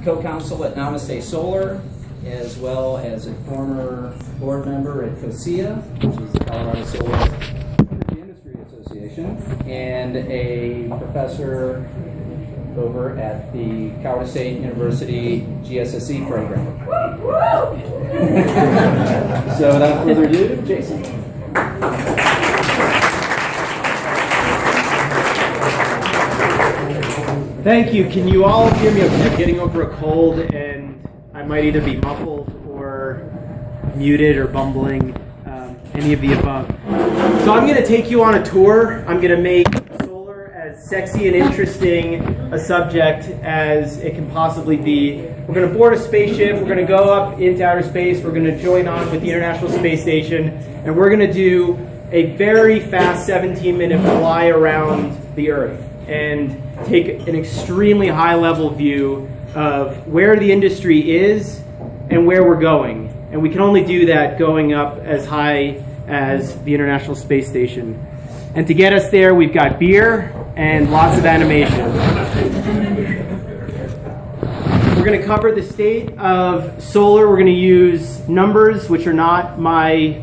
co-counsel at Namaste Solar, as well as a former board member at COSIA, which is the Colorado Solar Energy Industry Association, and a professor over at the Colorado State University GSSE program. So without further ado, Jason. Thank you. Can you all hear me? I'm getting over a cold and I might either be muffled or muted or bumbling, any of the above. So I'm going to take you on a tour. I'm going to make solar as sexy and interesting a subject as it can possibly be. We're going to board a spaceship. We're going to go up into outer space. We're going to join on with the International Space Station. And we're going to do a very fast 17-minute fly around the Earth and take an extremely high-level view of where the industry is and where we're going. And we can only do that going up as high as the International Space Station. And to get us there, we've got beer and lots of animation. We're going to cover the state of solar. We're going to use numbers, which are not my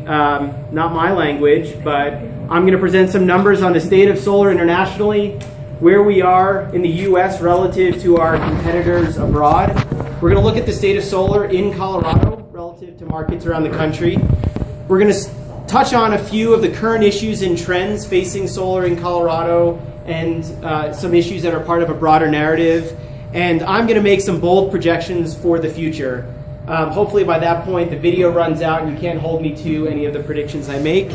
language, but I'm going to present some numbers on the state of solar internationally, where we are in the U.S. relative to our competitors abroad. We're going to look at the state of solar in Colorado relative to markets around the country. We're going to touch on a few of the current issues and trends facing solar in Colorado and some issues that are part of a broader narrative. And I'm going to make some bold projections for the future. Hopefully by that point the video runs out and you can't hold me to any of the predictions I make.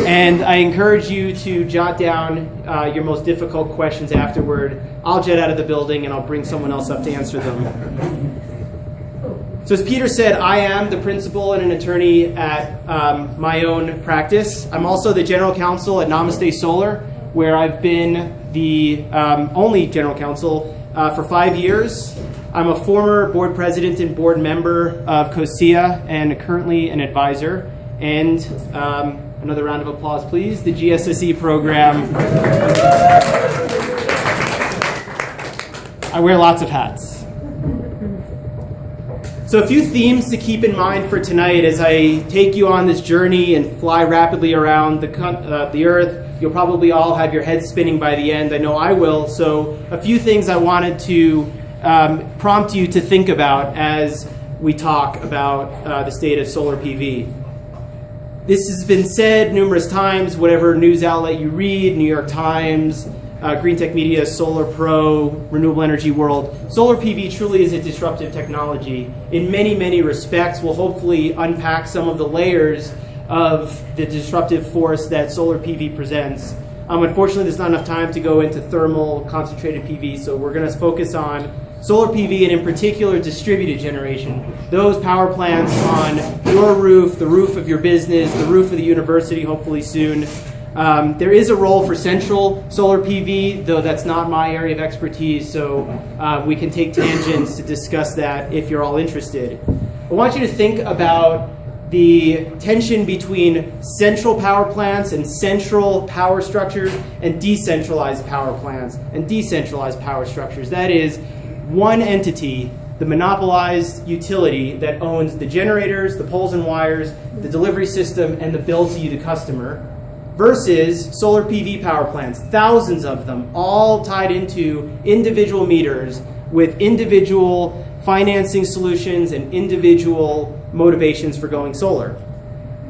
And I encourage you to jot down your most difficult questions afterward. I'll jet out of the building and I'll bring someone else up to answer them. So as Peter said, I am the principal and an attorney at my own practice. I'm also the general counsel at Namaste Solar, where I've been the only general counsel for 5 years. I'm a former board president and board member of COSIA and currently an advisor. And another round of applause, please. The GSSE program. I wear lots of hats. So a few themes to keep in mind for tonight as I take you on this journey and fly rapidly around the Earth. You'll probably all have your heads spinning by the end. I know I will. So a few things I wanted to prompt you to think about as we talk about the state of solar PV. This has been said numerous times, whatever news outlet you read, New York Times, Green Tech Media, Solar Pro, Renewable Energy World. Solar PV truly is a disruptive technology. In many, many respects, we'll hopefully unpack some of the layers of the disruptive force that solar PV presents. Unfortunately, there's not enough time to go into thermal concentrated PV, so we're going to focus on solar PV and in particular distributed generation. Those power plants on your roof, the roof of your business, the roof of the university, hopefully soon. There is a role for central solar PV, though that's not my area of expertise, so we can take tangents to discuss that if you're all interested. I want you to think about the tension between central power plants and central power structures and decentralized power plants and decentralized power structures. That is, one entity, the monopolized utility that owns the generators, the poles and wires, the delivery system, and the bill to you, the customer, versus solar PV power plants, thousands of them, all tied into individual meters with individual financing solutions and individual motivations for going solar.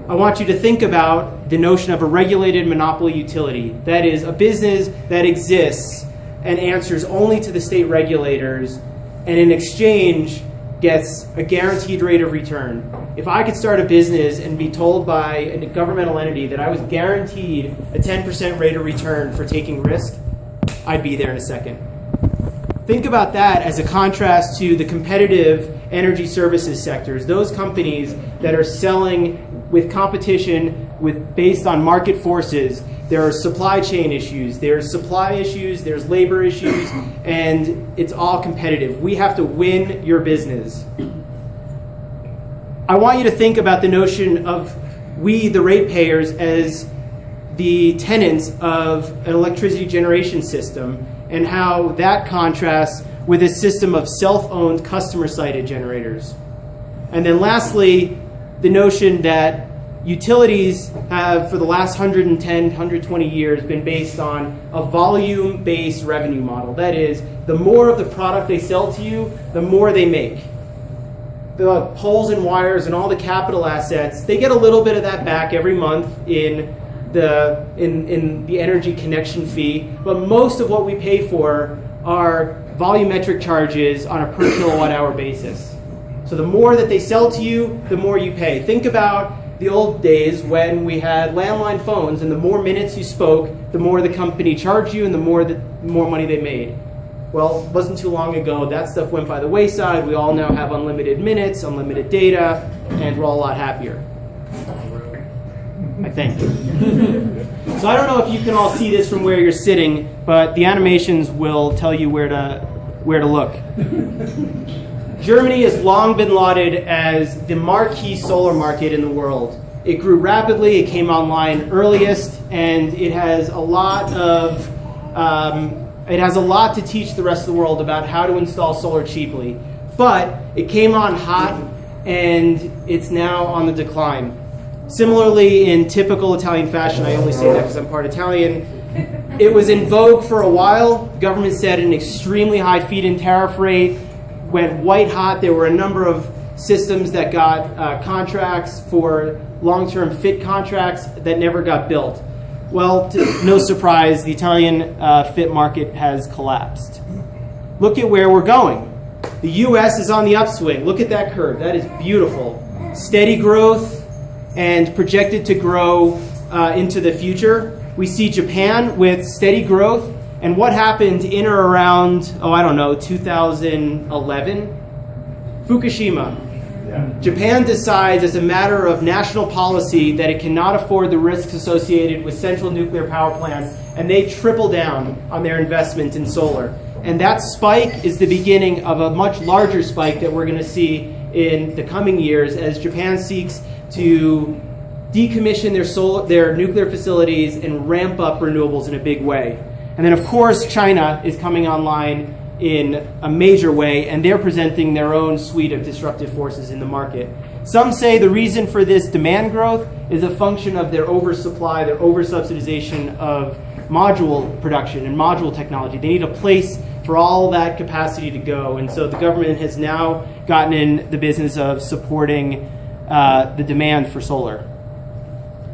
I want you to think about the notion of a regulated monopoly utility. That is, a business that exists and answers only to the state regulators and in exchange gets a guaranteed rate of return. If I could start a business and be told by a governmental entity that I was guaranteed a 10% rate of return for taking risk, I'd be there in a second. Think about that as a contrast to the competitive energy services sectors, those companies that are selling with competition based on market forces. There are supply chain issues, there's supply issues, there's labor issues, and it's all competitive. We have to win your business. I want you to think about the notion of we, the ratepayers, as the tenants of an electricity generation system and how that contrasts with a system of self-owned customer-sited generators. And then lastly, the notion that utilities have, for the last 110, 120 years, been based on a volume-based revenue model. That is, the more of the product they sell to you, the more they make. The poles and wires and all the capital assets, they get a little bit of that back every month in the energy connection fee, but most of what we pay for are volumetric charges on a per kilowatt hour basis. So the more that they sell to you, the more you pay. Think about the old days when we had landline phones, and the more minutes you spoke, the more the company charged you and the more money they made. Well, it wasn't too long ago, that stuff went by the wayside. We all now have unlimited minutes, unlimited data, and we're all a lot happier. I think. So I don't know if you can all see this from where you're sitting, but the animations will tell you where to look. Germany has long been lauded as the marquee solar market in the world. It grew rapidly, it came online earliest, and it has a lot to teach the rest of the world about how to install solar cheaply. But it came on hot, and it's now on the decline. Similarly, in typical Italian fashion, I only say that because I'm part Italian, it was in vogue for a while. The government set an extremely high feed-in tariff rate, went white hot. There were a number of systems that got contracts for long-term fit contracts that never got built. Well, no surprise, the Italian fit market has collapsed. Look at where we're going. The US is on the upswing. Look at that curve. That is beautiful. Steady growth and projected to grow into the future. We see Japan with steady growth. And what happened in or around, 2011? Fukushima. Yeah. Japan decides as a matter of national policy that it cannot afford the risks associated with central nuclear power plants, and they triple down on their investment in solar. And that spike is the beginning of a much larger spike that we're going to see in the coming years as Japan seeks to decommission their nuclear facilities and ramp up renewables in a big way. And then, of course, China is coming online in a major way, and they're presenting their own suite of disruptive forces in the market. Some say the reason for this demand growth is a function of their oversupply, their over-subsidization of module production and module technology. They need a place for all that capacity to go, and so the government has now gotten in the business of supporting the demand for solar.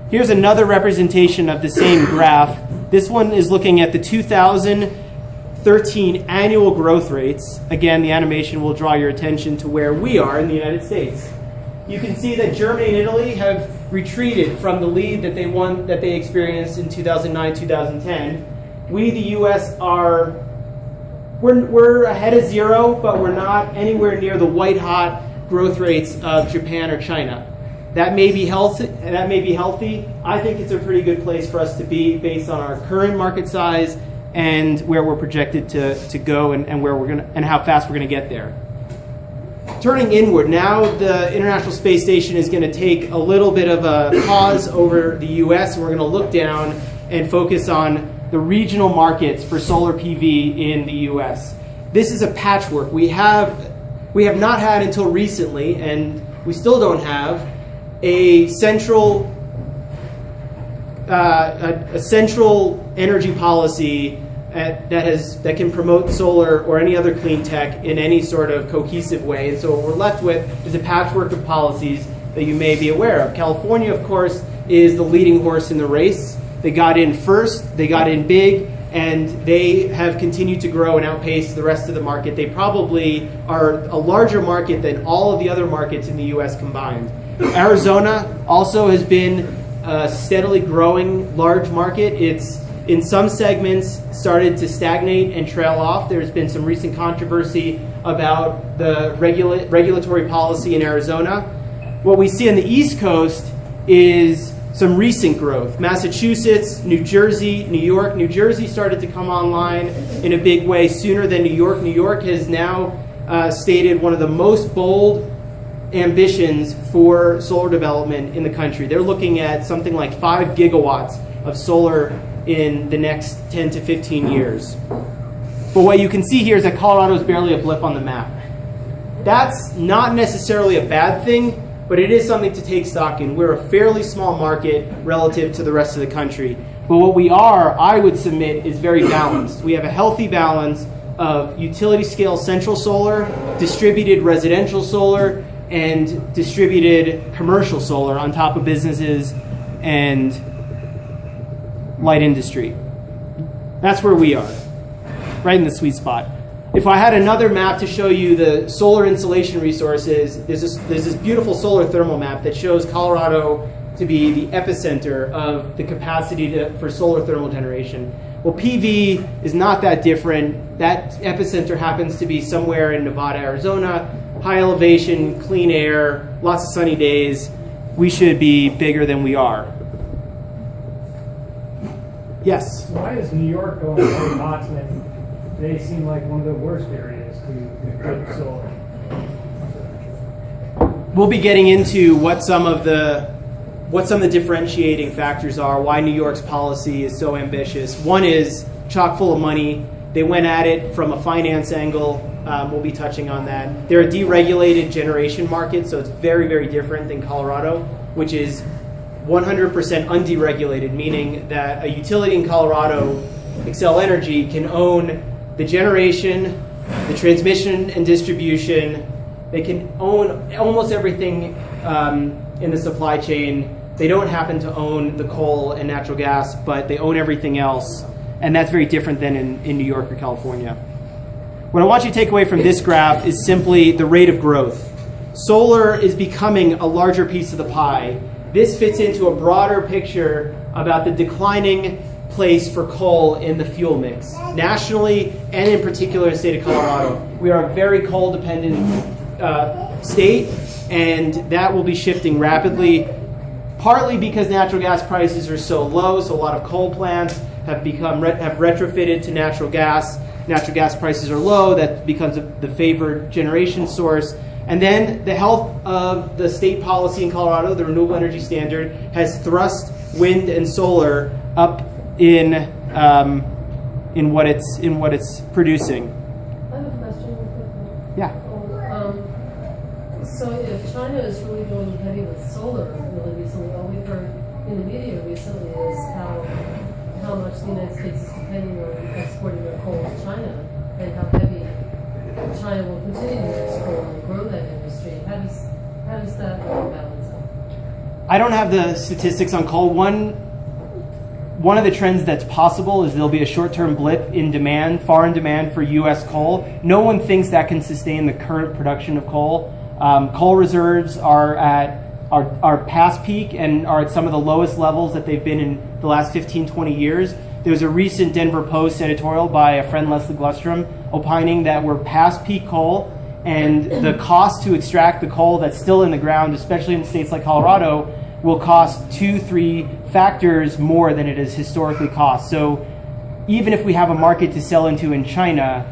Here's another representation of the same graph. This one is looking at the 2013 annual growth rates. Again, the animation will draw your attention to where we are in the United States. You can see that Germany and Italy have retreated from the lead that they experienced in 2009, 2010. We, the US, we're ahead of zero, but we're not anywhere near the white-hot growth rates of Japan or China. That may be healthy. I think it's a pretty good place for us to be based on our current market size and where we're projected to go and where and how fast we're going to get there. Turning inward, now the International Space Station is going to take a little bit of a pause over the US, and we're going to look down and focus on the regional markets for solar PV in the US. This is a patchwork. We have not had until recently, and we still don't have a central energy policy that can promote solar or any other clean tech in any sort of cohesive way. And so what we're left with is a patchwork of policies that you may be aware of. California, of course, is the leading horse in the race. They got in first, they got in big, and they have continued to grow and outpace the rest of the market. They probably are a larger market than all of the other markets in the US combined. Arizona also has been a steadily growing large market. It's in some segments started to stagnate and trail off. There's been some recent controversy about the regulatory policy in Arizona. What we see on the East Coast is some recent growth. Massachusetts, New Jersey, New York. New Jersey started to come online in a big way sooner than New York. New York has now stated one of the most bold ambitions for solar development in the country. They're looking at something like 5 gigawatts of solar in the next 10 to 15 years. But what you can see here is that Colorado is barely a blip on the map. That's not necessarily a bad thing, but it is something to take stock in. We're a fairly small market relative to the rest of the country. But what we are, I would submit, is very balanced. We have a healthy balance of utility scale central solar, distributed residential solar, and distributed commercial solar on top of businesses and light industry. That's where we are, right in the sweet spot. If I had another map to show you the solar insolation resources, there's this beautiful solar thermal map that shows Colorado to be the epicenter of the capacity for solar thermal generation. Well, PV is not that different. That epicenter happens to be somewhere in Nevada, Arizona, high elevation, clean air, lots of sunny days. We should be bigger than we are. Yes? Why is New York going so hot when they seem like one of the worst areas to put solar? We'll be getting into what some of the differentiating factors are, why New York's policy is so ambitious. One is chock full of money. They went at it from a finance angle. We'll be touching on that. They're a deregulated generation market, so it's very, very different than Colorado, which is 100% underegulated, meaning that a utility in Colorado, Xcel Energy, can own the generation, the transmission and distribution. They can own almost everything in the supply chain. They don't happen to own the coal and natural gas, but they own everything else. And that's very different than in New York or California. What I want you to take away from this graph is simply the rate of growth. Solar is becoming a larger piece of the pie. This fits into a broader picture about the declining place for coal in the fuel mix, nationally and in particular in the state of Colorado. We are a very coal-dependent state, and that will be shifting rapidly, partly because natural gas prices are so low, so a lot of coal plants have retrofitted to natural gas. Natural gas prices are low, that becomes the favored generation source. And then the health of the state policy in Colorado, the Renewable Energy Standard, has thrust wind and solar up in what it's producing. I have a question real quickly. Yeah. So if China is really going heavy with solar really recently, all we've heard in the media recently is how much the United States is depending on exporting their coal to China, and how heavy China will continue to export and grow that industry. How does that balance out? I don't have the statistics on coal. One of the trends that's possible is there'll be a short-term blip in demand, foreign demand for U.S. coal. No one thinks that can sustain the current production of coal. Coal reserves are past peak and are at some of the lowest levels that they've been in the last 15, 20 years. There was a recent Denver Post editorial by a friend, Leslie Glustrom, opining that we're past peak coal, and the cost to extract the coal that's still in the ground, especially in states like Colorado, will cost 2-3 factors more than it has historically cost. So even if we have a market to sell into in China,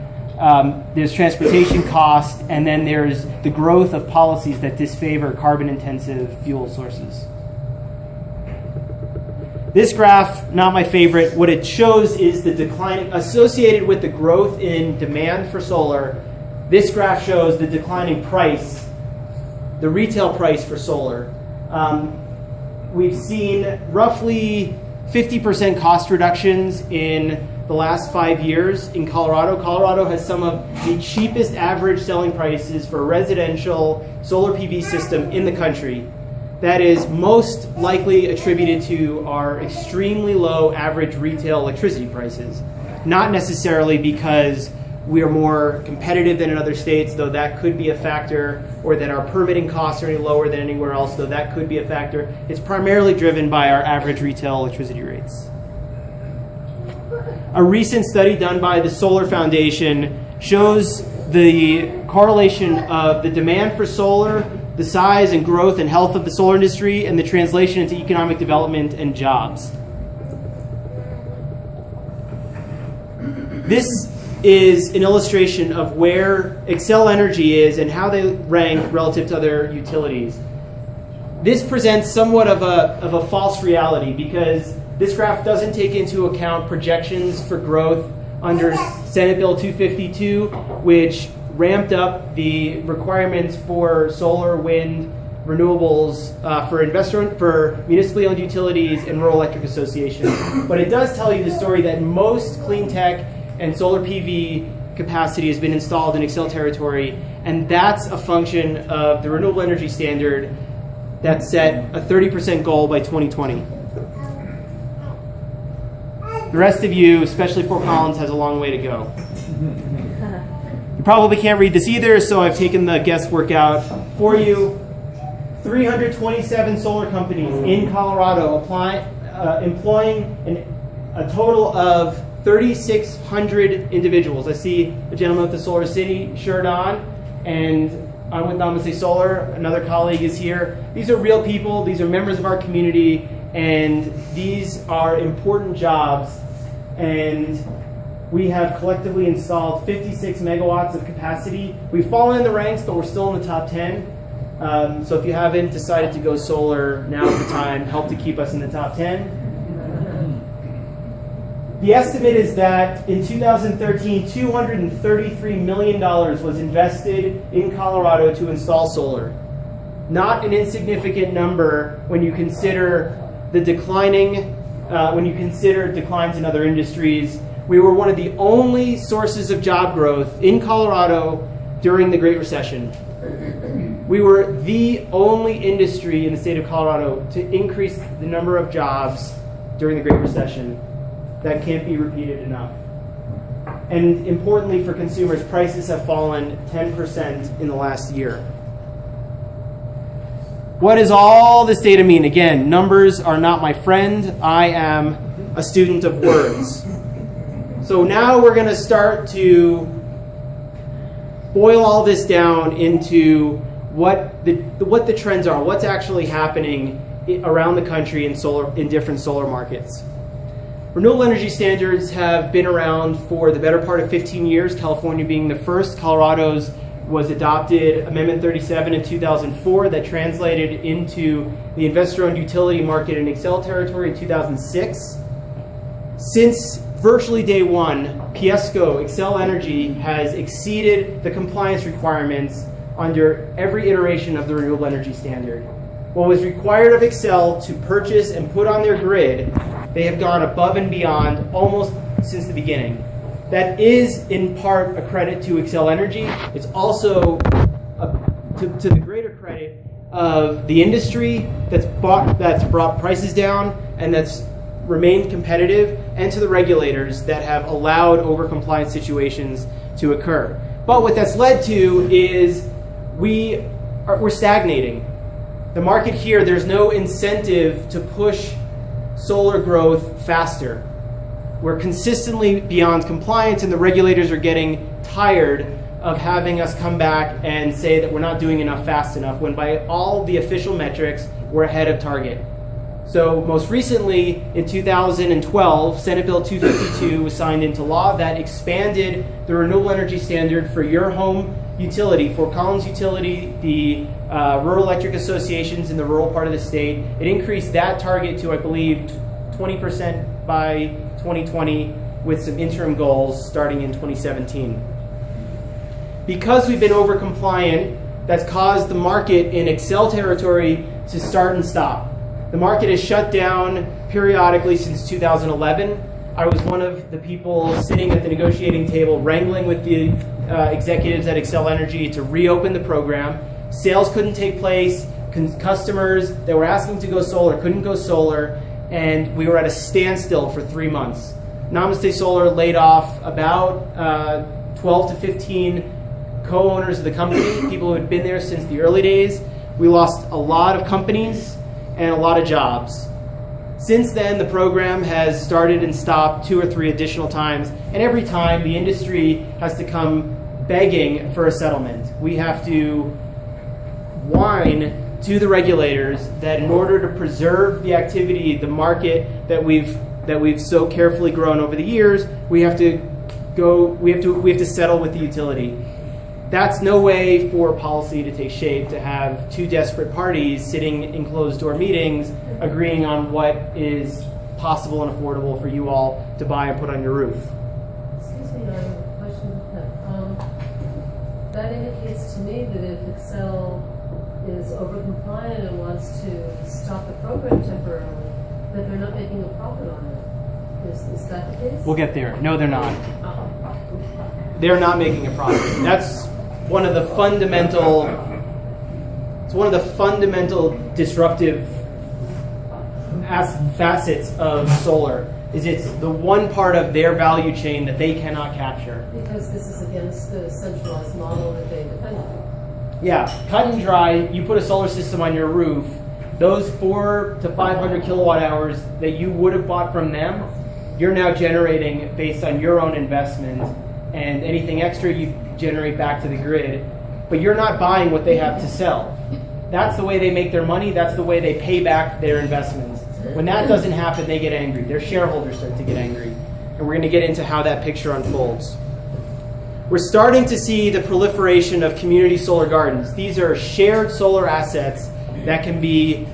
there's transportation cost, and then there's the growth of policies that disfavor carbon-intensive fuel sources. This graph, not my favorite. What it shows is the decline associated with the growth in demand for solar. This graph shows the declining price, the retail price for solar. We've seen roughly 50% cost reductions in the last 5 years in Colorado. Colorado has some of the cheapest average selling prices for a residential solar PV system in the country. That is most likely attributed to our extremely low average retail electricity prices. Not necessarily because we are more competitive than in other states, though that could be a factor, or that our permitting costs are any lower than anywhere else, though that could be a factor. It's primarily driven by our average retail electricity rates. A recent study done by the Solar Foundation shows the correlation of the demand for solar, the size and growth and health of the solar industry, and the translation into economic development and jobs. This is an illustration of where Xcel Energy is and how they rank relative to other utilities. This presents somewhat of a false reality because this graph doesn't take into account projections for growth under Senate Bill 252, which ramped up the requirements for solar, wind, renewables for municipally owned utilities and rural electric associations. But it does tell you the story that most clean tech and solar PV capacity has been installed in Excel territory, and that's a function of the renewable energy standard that set a 30% goal by 2020. The rest of you, especially Fort Collins, has a long way to go. You probably can't read this either, so I've taken the guesswork out for you. 327 solar companies in Colorado employing a total of 3,600 individuals. I see a gentleman with the Solar City shirt on, and I'm with Namaste Solar. Another colleague is here. These are real people. These are members of our community, and these are important jobs. And we have collectively installed 56 megawatts of capacity. We've fallen in the ranks, but we're still in the top 10. So if you haven't decided to go solar, now's the time. Help to keep us in the top 10. The estimate is that in 2013, $233 million was invested in Colorado to install solar. Not an insignificant number when you consider the declines in other industries. We were one of the only sources of job growth in Colorado during the Great Recession. We were the only industry in the state of Colorado to increase the number of jobs during the Great Recession. That can't be repeated enough. And importantly for consumers, prices have fallen 10% in the last year. What does all this data mean? Again, numbers are not my friend. I am a student of words. So now we're going to start to boil all this down into what the trends are, what's actually happening around the country in different solar markets. Renewable energy standards have been around for the better part of 15 years, California being the first. Colorado's was adopted Amendment 37 in 2004 that translated into the investor-owned utility market in Excel territory in 2006. Since virtually day one, Piesco Excel Energy has exceeded the compliance requirements under every iteration of the renewable energy standard. What was required of Excel to purchase and put on their grid, they have gone above and beyond almost since the beginning. That is in part a credit to Excel Energy. It's also to the greater credit of the industry that's brought prices down and that's remained competitive, and to the regulators that have allowed overcompliance situations to occur. But what that's led to is we're stagnating. The market here, there's no incentive to push solar growth faster. We're consistently beyond compliance, and the regulators are getting tired of having us come back and say that we're not doing enough fast enough, when by all the official metrics, we're ahead of target. So most recently, in 2012, Senate Bill 252 was signed into law that expanded the renewable energy standard for your home utility, Fort Collins Utility, the rural electric associations in the rural part of the state. It increased that target to, I believe, 20% by 2020 with some interim goals starting in 2017. Because we've been over compliant, that's caused the market in Excel territory to start and stop. The market has shut down periodically since 2011. I was one of the people sitting at the negotiating table wrangling with the executives at Excel Energy to reopen the program. Sales couldn't take place. Customers that were asking to go solar couldn't go solar, and we were at a standstill for 3 months. Namaste Solar laid off about 12 to 15 co-owners of the company, people who had been there since the early days. We lost a lot of companies and a lot of jobs. Since then, the program has started and stopped 2 or 3 additional times, and every time the industry has to come begging for a settlement. We have to whine to the regulators that in order to preserve the activity, the market that we've so carefully grown over the years, we have to settle with the utility. That's no way for policy to take shape, to have 2 desperate parties sitting in closed-door meetings agreeing on what is possible and affordable for you all to buy and put on your roof. Excuse me, indicates to me that if Excel is over-compliant and wants to stop the program temporarily, that they're not making a profit on it. Is that the case? We'll get there. No, they're not. Oh. They're not making a profit. That's one of the fundamental. It's one of the fundamental disruptive facets of solar. Is it's the one part of their value chain that they cannot capture. Because this is against the centralized model that they depend on. Yeah, cut and dry. You put a solar system on your roof. Those 400 to 500 kilowatt hours that you would have bought from them, you're now generating based on your own investment, and anything extra you generate back to the grid. But you're not buying what they have to sell. That's the way they make their money. That's the way they pay back their investments. When that doesn't happen, they get angry. Their shareholders start to get angry. And we're going to get into how that picture unfolds. We're starting to see the proliferation of community solar gardens. These are shared solar assets that can be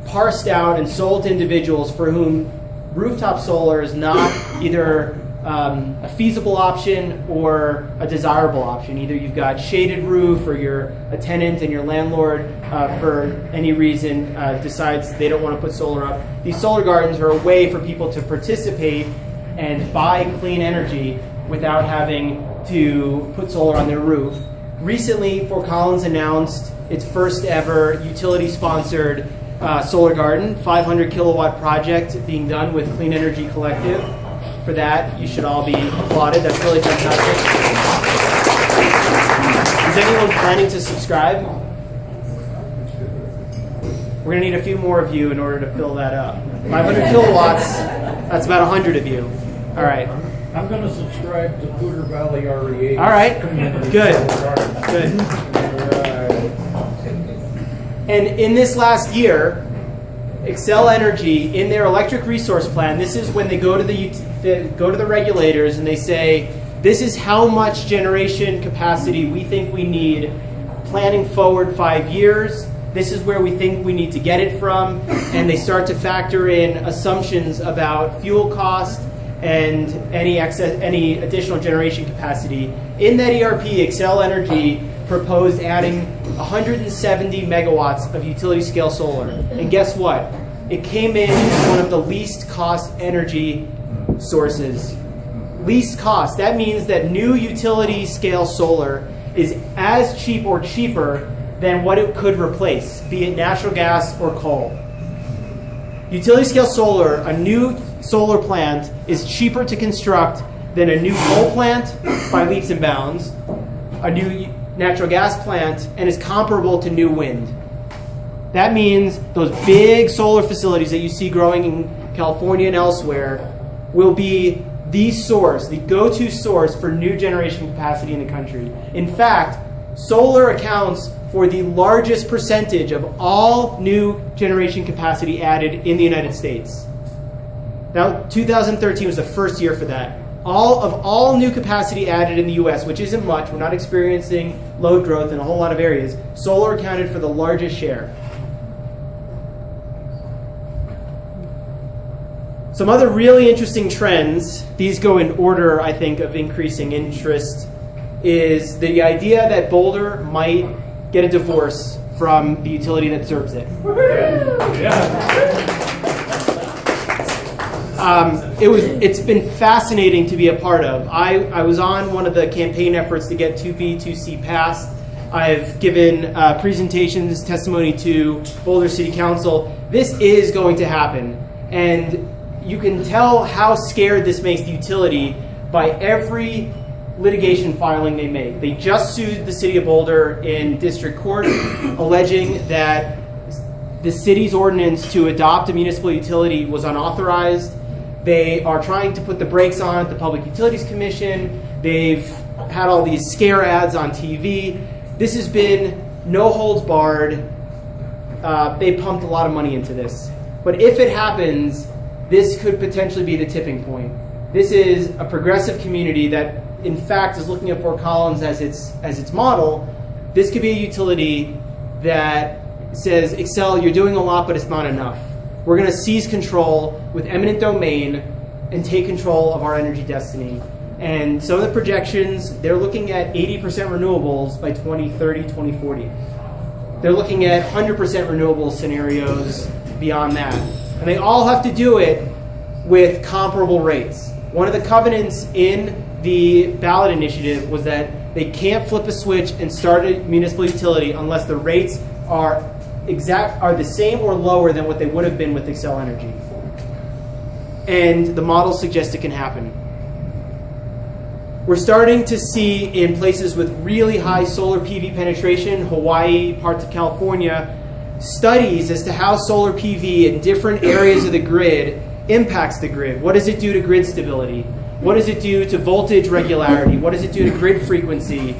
parsed out and sold to individuals for whom rooftop solar is not either a feasible option or a desirable option. Either you've got shaded roof, or you're a tenant and your landlord, for any reason, decides they don't want to put solar up. These solar gardens are a way for people to participate and buy clean energy without having to put solar on their roof. Recently, Fort Collins announced its first ever utility-sponsored solar garden, 500 kilowatt project being done with Clean Energy Collective. For that, you should all be applauded. That's really fantastic. Is anyone planning to subscribe? We're going to need a few more of you in order to fill that up. 500 kilowatts, that's about 100 of you. All right. I'm going to subscribe to Poudre Valley REA. All right. Good. Good. And in this last year, Xcel Energy, in their electric resource plan, this is when they go to the regulators and they say, this is how much generation capacity we think we need, planning forward 5 years. This is where we think we need to get it from. And they start to factor in assumptions about fuel cost and any additional generation capacity. In that ERP, Xcel Energy proposed adding 170 megawatts of utility scale solar. And guess what? It came in as one of the least cost energy sources. Least cost. That means that new utility scale solar is as cheap or cheaper than what it could replace, be it natural gas or coal. Utility scale solar, a new solar plant, is cheaper to construct than a new coal plant by leaps and bounds, a new natural gas plant, and is comparable to new wind. That means those big solar facilities that you see growing in California and elsewhere will be the source, the go-to source for new generation capacity in the country. In fact, solar accounts for the largest percentage of all new generation capacity added in the United States. Now, 2013 was the first year for that. All new capacity added in the US, which isn't much, we're not experiencing load growth in a whole lot of areas, solar accounted for the largest share. Some other really interesting trends, these go in order, I think, of increasing interest, is the idea that Boulder might get a divorce from the utility that serves it. It's been fascinating to be a part of. I was on one of the campaign efforts to get 2B, 2C passed. I've given presentations, testimony to Boulder City Council. This is going to happen. And you can tell how scared this makes the utility by every litigation filing they make. They just sued the city of Boulder in district court, alleging that the city's ordinance to adopt a municipal utility was unauthorized. They are trying to put the brakes on at the Public Utilities Commission. They've had all these scare ads on TV. This has been no holds barred. They pumped a lot of money into this. But if it happens, this could potentially be the tipping point. This is a progressive community that, in fact, is looking at Fort Collins as its model. This could be a utility that says, Xcel, you're doing a lot, but it's not enough. We're going to seize control with eminent domain and take control of our energy destiny. And some of the projections, they're looking at 80% renewables by 2030, 2040. They're looking at 100% renewable scenarios beyond that. And they all have to do it with comparable rates. One of the covenants in the ballot initiative was that they can't flip a switch and start a municipal utility unless the rates are the same or lower than what they would have been with Xcel Energy. And the model suggests it can happen. We're starting to see in places with really high solar PV penetration, Hawaii, parts of California, studies as to how solar PV in different areas of the grid impacts the grid. What does it do to grid stability? What does it do to voltage regularity? What does it do to grid frequency?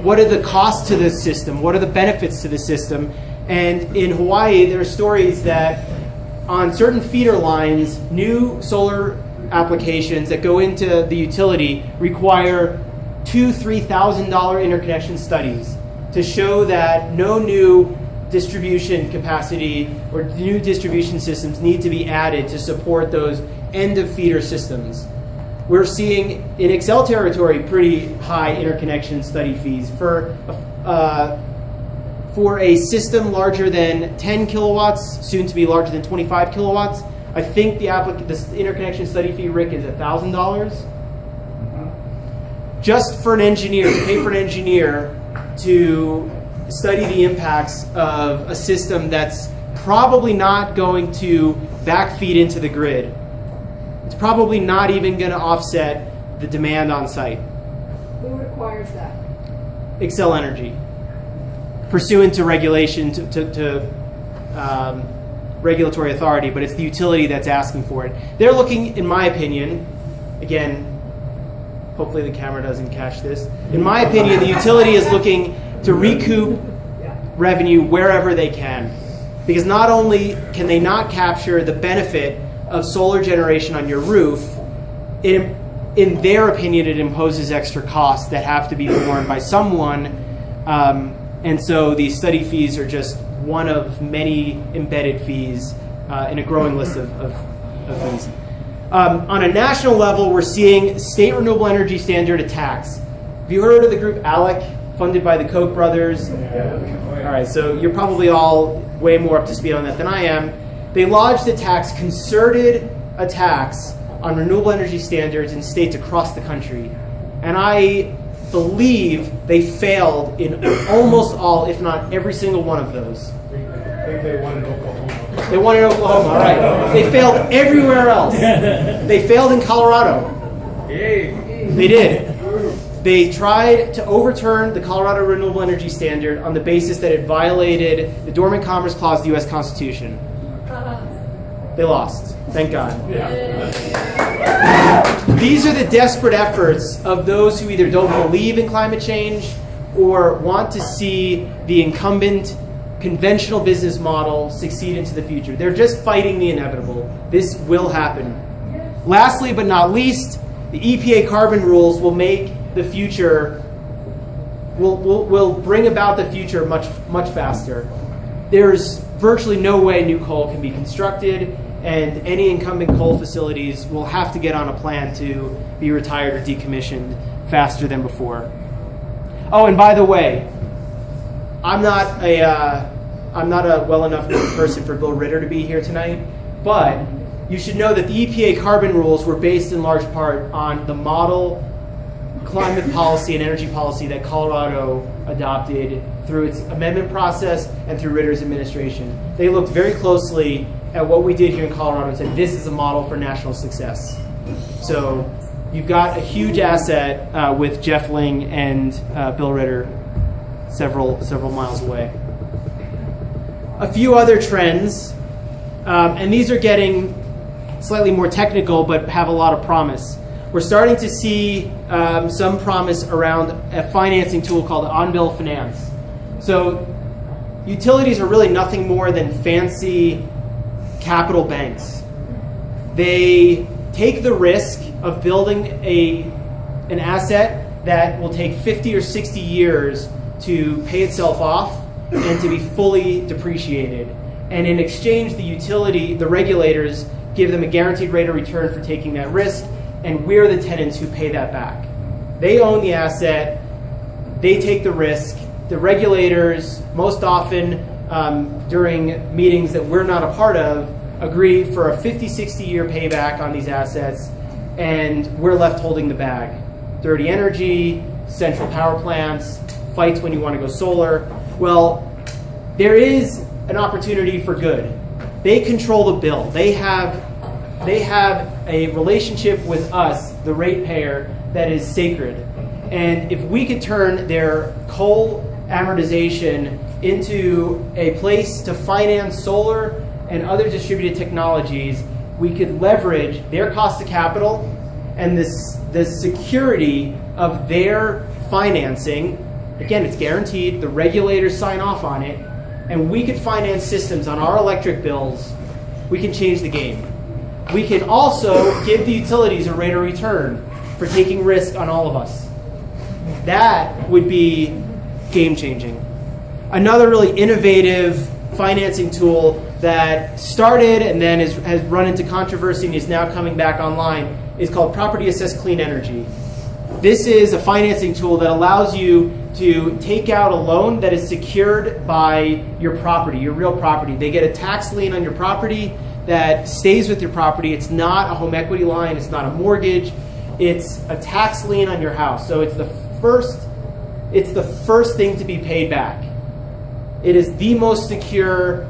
What are the costs to the system? What are the benefits to the system? And in Hawaii, there are stories that on certain feeder lines, new solar applications that go into the utility require $2,000–$3,000 interconnection studies to show that no new distribution capacity or new distribution systems need to be added to support those end-of-feeder systems. We're seeing in Xcel territory pretty high interconnection study fees for a system larger than 10 kilowatts, soon to be larger than 25 kilowatts. I think the interconnection study fee, Rick, is $1,000. Just for an engineer, to pay for an engineer to study the impacts of a system that's probably not going to backfeed into the grid. It's probably not even going to offset the demand on site. Who requires that? Xcel Energy, pursuant to regulation, to regulatory authority, but it's the utility that's asking for it. They're looking, in my opinion, again, hopefully the camera doesn't catch this. In my opinion, the utility is looking to recoup revenue wherever they can. Because not only can they not capture the benefit of solar generation on your roof, in their opinion, it imposes extra costs that have to be borne by someone. And so these study fees are just one of many embedded fees in a growing list of fees. On a national level, we're seeing state renewable energy standard attacks. Have you heard of the group ALEC, funded by the Koch brothers? All right, so you're probably all way more up to speed on that than I am. They lodged attacks, concerted attacks on renewable energy standards in states across the country. And I believe they failed in almost all, if not every single one of those. I think they won in Oklahoma. They won in Oklahoma, all right. They failed everywhere else. They failed in Colorado. Yay. They did. They tried to overturn the Colorado Renewable Energy Standard on the basis that it violated the Dormant Commerce Clause of the U.S. Constitution. They lost. Thank God. These are the desperate efforts of those who either don't believe in climate change or want to see the incumbent conventional business model succeed into the future. They're just fighting the inevitable. This will happen. Lastly, but not least, the EPA carbon rules will make the future, will bring about the future much faster. There's virtually no way new coal can be constructed, and any incumbent coal facilities will have to get on a plan to be retired or decommissioned faster than before. Oh, and by the way, I'm not a well enough known person for Bill Ritter to be here tonight, but you should know that the EPA carbon rules were based in large part on the model climate policy and energy policy that Colorado adopted through its amendment process and through Ritter's administration. They looked very closely at what we did here in Colorado and said, this is a model for national success. So you've got a huge asset with Jeff Ling and Bill Ritter several miles away. A few other trends, and these are getting slightly more technical but have a lot of promise. We're starting to see some promise around a financing tool called on-bill finance. So utilities are really nothing more than fancy capital banks. They take the risk of building an asset that will take 50 or 60 years to pay itself off and to be fully depreciated. And in exchange, the regulators give them a guaranteed rate of return for taking that risk, and we're the tenants who pay that back. They own the asset, they take the risk. The regulators, most often during meetings that we're not a part of, agree for a 50, 60-year payback on these assets, and we're left holding the bag. Dirty energy, central power plants, fights when you want to go solar. Well, there is an opportunity for good. They control the bill. They have a relationship with us, the ratepayer, that is sacred. And if we could turn their coal amortization into a place to finance solar and other distributed technologies, we could leverage their cost of capital and the security of their financing. Again, it's guaranteed. The regulators sign off on it. And we could finance systems on our electric bills. We can change the game. We can also give the utilities a rate of return for taking risk on all of us. That would be game-changing. Another really innovative financing tool that started and then has run into controversy and is now coming back online is called Property Assessed Clean Energy. This is a financing tool that allows you to take out a loan that is secured by your property, your real property. They get a tax lien on your property that stays with your property. It's not a home equity line. It's not a mortgage. It's a tax lien on your house. So it's the first thing to be paid back. It is the most secure.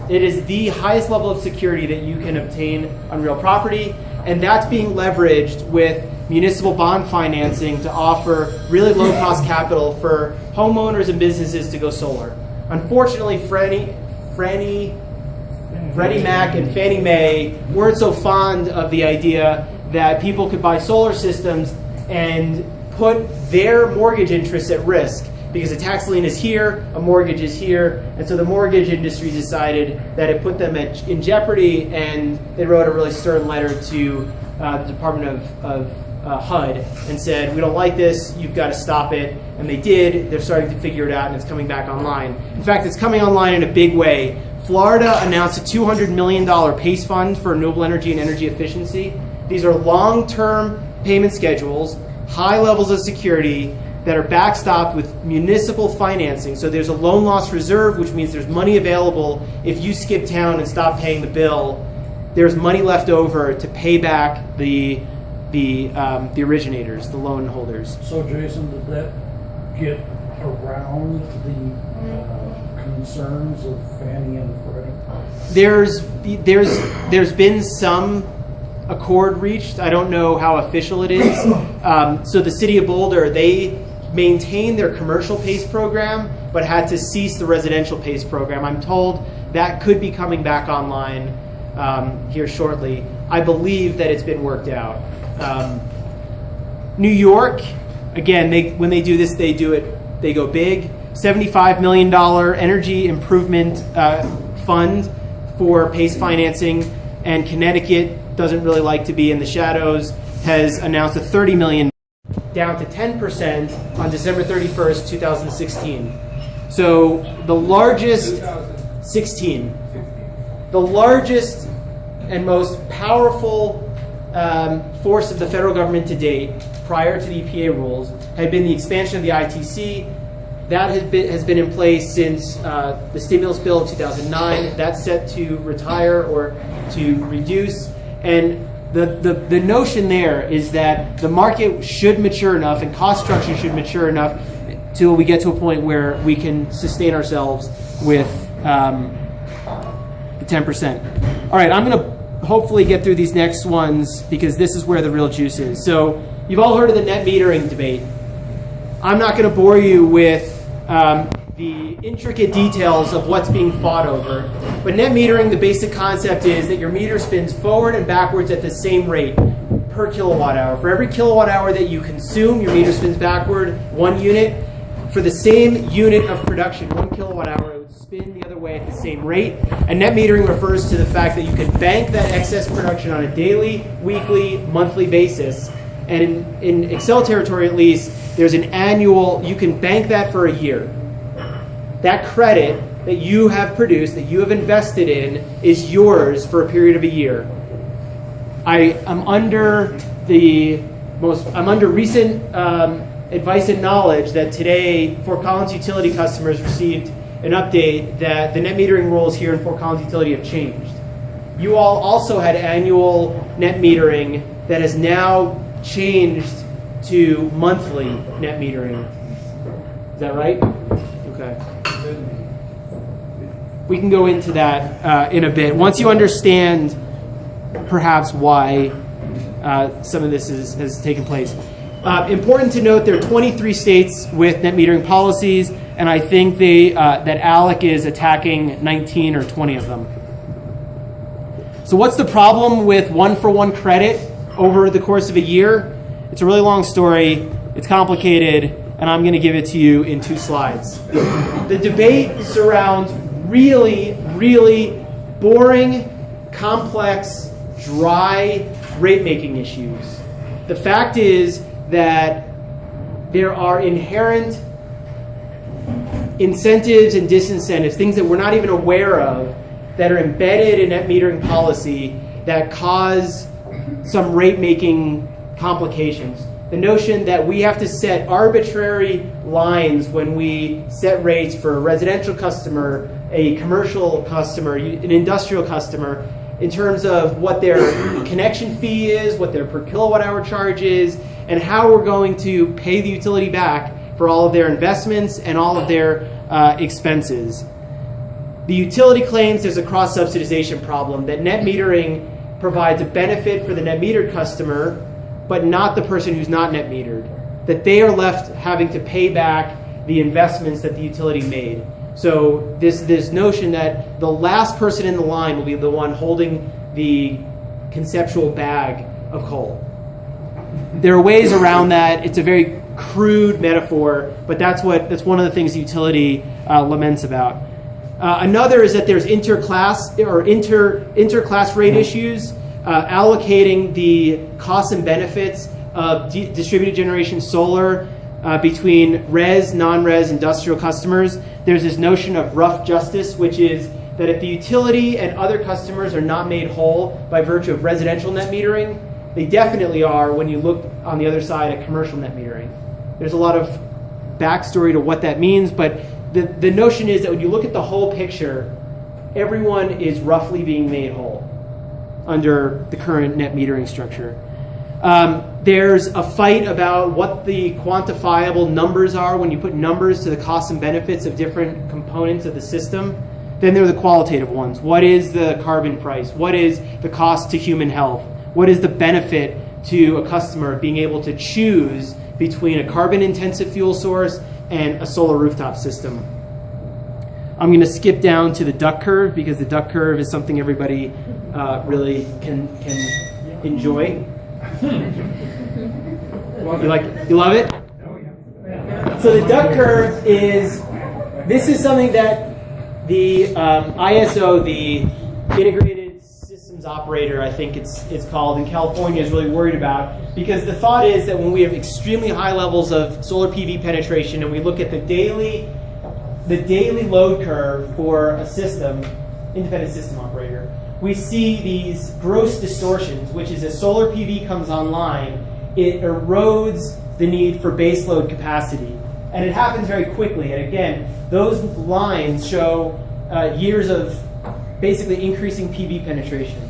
It is the highest level of security that you can obtain on real property, and that's being leveraged with municipal bond financing to offer really low-cost capital for homeowners and businesses to go solar. Unfortunately, Freddie Mac and Fannie Mae weren't so fond of the idea that people could buy solar systems and put their mortgage interests at risk, because a tax lien is here, a mortgage is here, and so the mortgage industry decided that it put them in jeopardy, and they wrote a really stern letter to the Department of HUD and said, we don't like this, you've got to stop it. And they did. They're starting to figure it out, and it's coming back online. In fact, it's coming online in a big way. Florida announced a $200 million PACE fund for renewable energy and energy efficiency. These are long-term payment schedules, high levels of security that are backstopped with municipal financing. So there's a loan loss reserve, which means there's money available if you skip town and stop paying the bill. There's money left over to pay back the originators, the loan holders. So, Jason, did that get around the concerns of Fannie and Freddie? There's been some accord reached. I don't know how official it is. So the city of Boulder, they maintained their commercial PACE program, but had to cease the residential PACE program. I'm told that could be coming back online here shortly. I believe that it's been worked out. New York, again, when they do this, they go big. $75 million energy improvement fund for PACE financing, and Connecticut doesn't really like to be in the shadows, has announced a $30 million down to 10% on December 31st, 2016. So the largest, 16, the largest and most powerful force of the federal government to date, prior to the EPA rules, had been the expansion of the ITC. That has been in place since the stimulus bill of 2009. That's set to retire or to reduce. And the notion there is that the market should mature enough and cost structure should mature enough till we get to a point where we can sustain ourselves with the 10%. All right, I'm going to hopefully get through these next ones because this is where the real juice is. So you've all heard of the net metering debate. I'm not going to bore you with the intricate details of what's being fought over. But net metering, the basic concept is that your meter spins forward and backwards at the same rate per kilowatt hour. For every kilowatt hour that you consume, your meter spins backward 1 unit. For the same unit of production, 1 kilowatt hour, it would spin the other way at the same rate. And net metering refers to the fact that you can bank that excess production on a daily, weekly, monthly basis. And in Excel territory, at least, there's an annual, you can bank that for a year. That credit that you have produced, that you have invested in, is yours for a period of a year. I am under I'm under recent advice and knowledge that today Fort Collins utility customers received an update that the net metering rules here in Fort Collins utility have changed. You all also had annual net metering that has now changed to monthly net metering. Is that right? Okay. We can go into that in a bit. Once you understand perhaps why some of this has taken place. Important to note there are 23 states with net metering policies, and I think that ALEC is attacking 19 or 20 of them. So what's the problem with one-for-one credit over the course of a year? It's a really long story. It's complicated, and I'm going to give it to you in 2 slides. The debate surrounds really, really boring, complex, dry rate-making issues. The fact is that there are inherent incentives and disincentives, things that we're not even aware of, that are embedded in net metering policy that cause some rate-making complications. The notion that we have to set arbitrary lines when we set rates for a residential customer, a commercial customer, an industrial customer, in terms of what their connection fee is, what their per kilowatt hour charge is, and how we're going to pay the utility back for all of their investments and all of their expenses. The utility claims there's a cross-subsidization problem, that net metering provides a benefit for the net metered customer, but not the person who's not net metered, that they are left having to pay back the investments that the utility made. So this notion that the last person in the line will be the one holding the conceptual bag of coal. There are ways around that. It's a very crude metaphor, but that's one of the things the utility laments about. Another is that there's interclass rate issues, allocating the costs and benefits of distributed generation solar between res, non-res, industrial customers. There's this notion of rough justice, which is that if the utility and other customers are not made whole by virtue of residential net metering, they definitely are when you look on the other side at commercial net metering. There's a lot of backstory to what that means, but the notion is that when you look at the whole picture, everyone is roughly being made whole under the current net metering structure. There's a fight about what the quantifiable numbers are when you put numbers to the costs and benefits of different components of the system. Then there are the qualitative ones. What is the carbon price? What is the cost to human health? What is the benefit to a customer of being able to choose between a carbon-intensive fuel source and a solar rooftop system? I'm going to skip down to the duck curve because the duck curve is something everybody really can enjoy. You love it? So the duck curve this is something that the ISO, the Integrated Systems Operator, I think it's called, in California is really worried about, because the thought is that when we have extremely high levels of solar PV penetration and we look at the daily load curve for a system, independent system operator, we see these gross distortions, which is as solar PV comes online, it erodes the need for base load capacity. And it happens very quickly. And again, those lines show years of basically increasing PV penetration.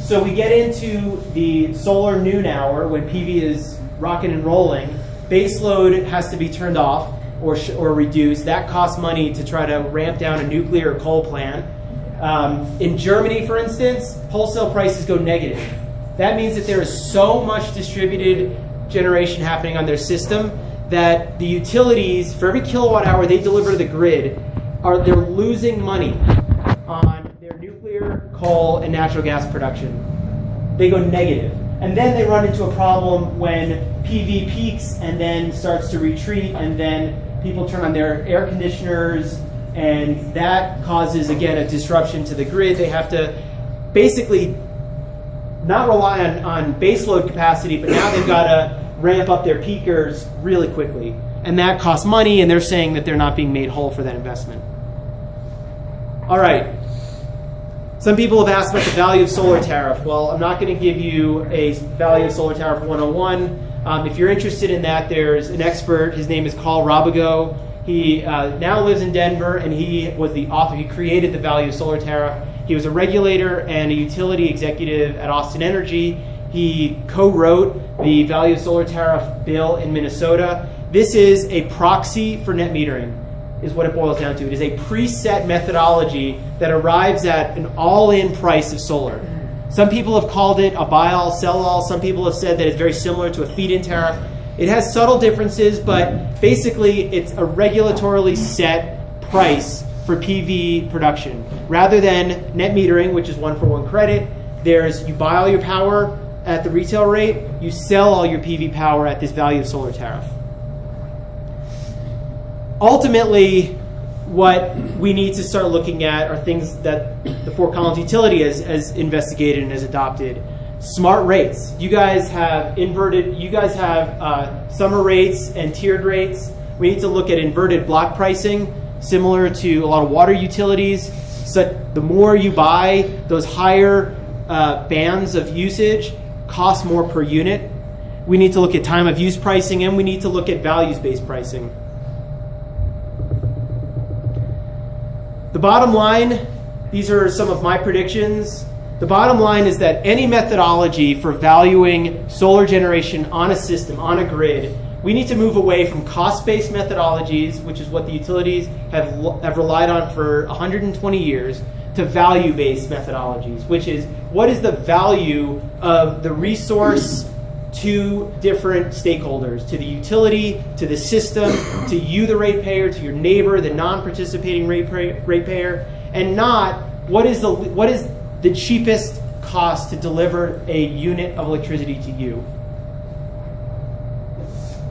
So we get into the solar noon hour when PV is rocking and rolling. Base load has to be turned off or reduced. That costs money to try to ramp down a nuclear or coal plant. In Germany, for instance, wholesale prices go negative. That means that there is so much distributed generation happening on their system that the utilities, for every kilowatt hour they deliver to the grid, they're losing money on their nuclear, coal, and natural gas production. They go negative. And then they run into a problem when PV peaks and then starts to retreat, and then people turn on their air conditioners, and that causes, again, a disruption to the grid. They have to basically not rely on base load capacity, but now they've got to ramp up their peakers really quickly. And that costs money, and they're saying that they're not being made whole for that investment. All right. Some people have asked about the value of solar tariff. Well, I'm not going to give you a value of solar tariff 101. If you're interested in that, there's an expert. His name is Carl Robigo. He now lives in Denver, and he was the author. He created the value of solar tariff. He was a regulator and a utility executive at Austin Energy. He co-wrote the value of solar tariff bill in Minnesota. This is a proxy for net metering, is what it boils down to. It is a preset methodology that arrives at an all-in price of solar. Some people have called it a buy-all, sell-all. Some people have said that it's very similar to a feed-in tariff. It has subtle differences, but basically it's a regulatorily set price for PV production. Rather than net metering, which is one-for-one credit, there's you buy all your power at the retail rate, you sell all your PV power at this value of solar tariff. Ultimately, what we need to start looking at are things that the Fort Collins utility has investigated and has adopted. Smart rates. You guys have summer rates and tiered rates. We need to look at inverted block pricing, similar to a lot of water utilities. So the more you buy, those higher bands of usage cost more per unit. We need to look at time of use pricing, and we need to look at values-based pricing. The bottom line, these are some of my predictions. The bottom line is that any methodology for valuing solar generation on a system, on a grid, we need to move away from cost-based methodologies, which is what the utilities have relied on for 120 years, to value-based methodologies, which is what is the value of the resource to different stakeholders, to the utility, to the system, to you, the ratepayer, to your neighbor, the non-participating ratepayer, and not what is the cheapest cost to deliver a unit of electricity to you.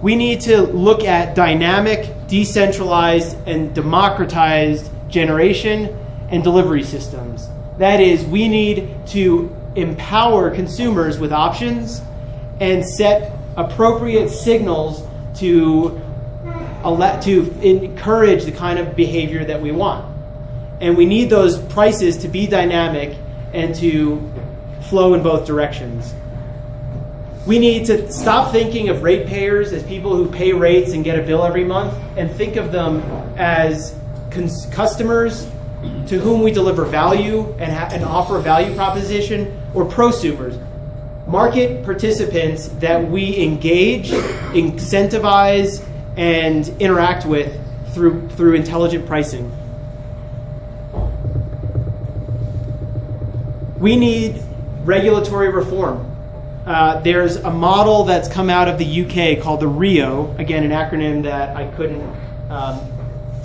We need to look at dynamic, decentralized, and democratized generation and delivery systems. That is, we need to empower consumers with options and set appropriate signals to encourage the kind of behavior that we want. And we need those prices to be dynamic and to flow in both directions. We need to stop thinking of ratepayers as people who pay rates and get a bill every month, and think of them as customers to whom we deliver value and offer a value proposition, or prosumers, market participants that we engage, incentivize, and interact with through intelligent pricing. We need regulatory reform. There's a model that's come out of the UK called the RIO, again, an acronym that I couldn't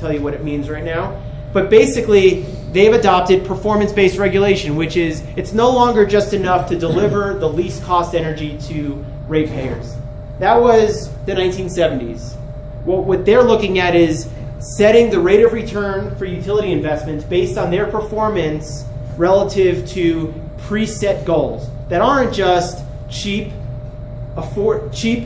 tell you what it means right now. But basically, they've adopted performance-based regulation, which is it's no longer just enough to deliver the least cost energy to ratepayers. That was the 1970s. What they're looking at is setting the rate of return for utility investments based on their performance relative to preset goals that aren't just cheap,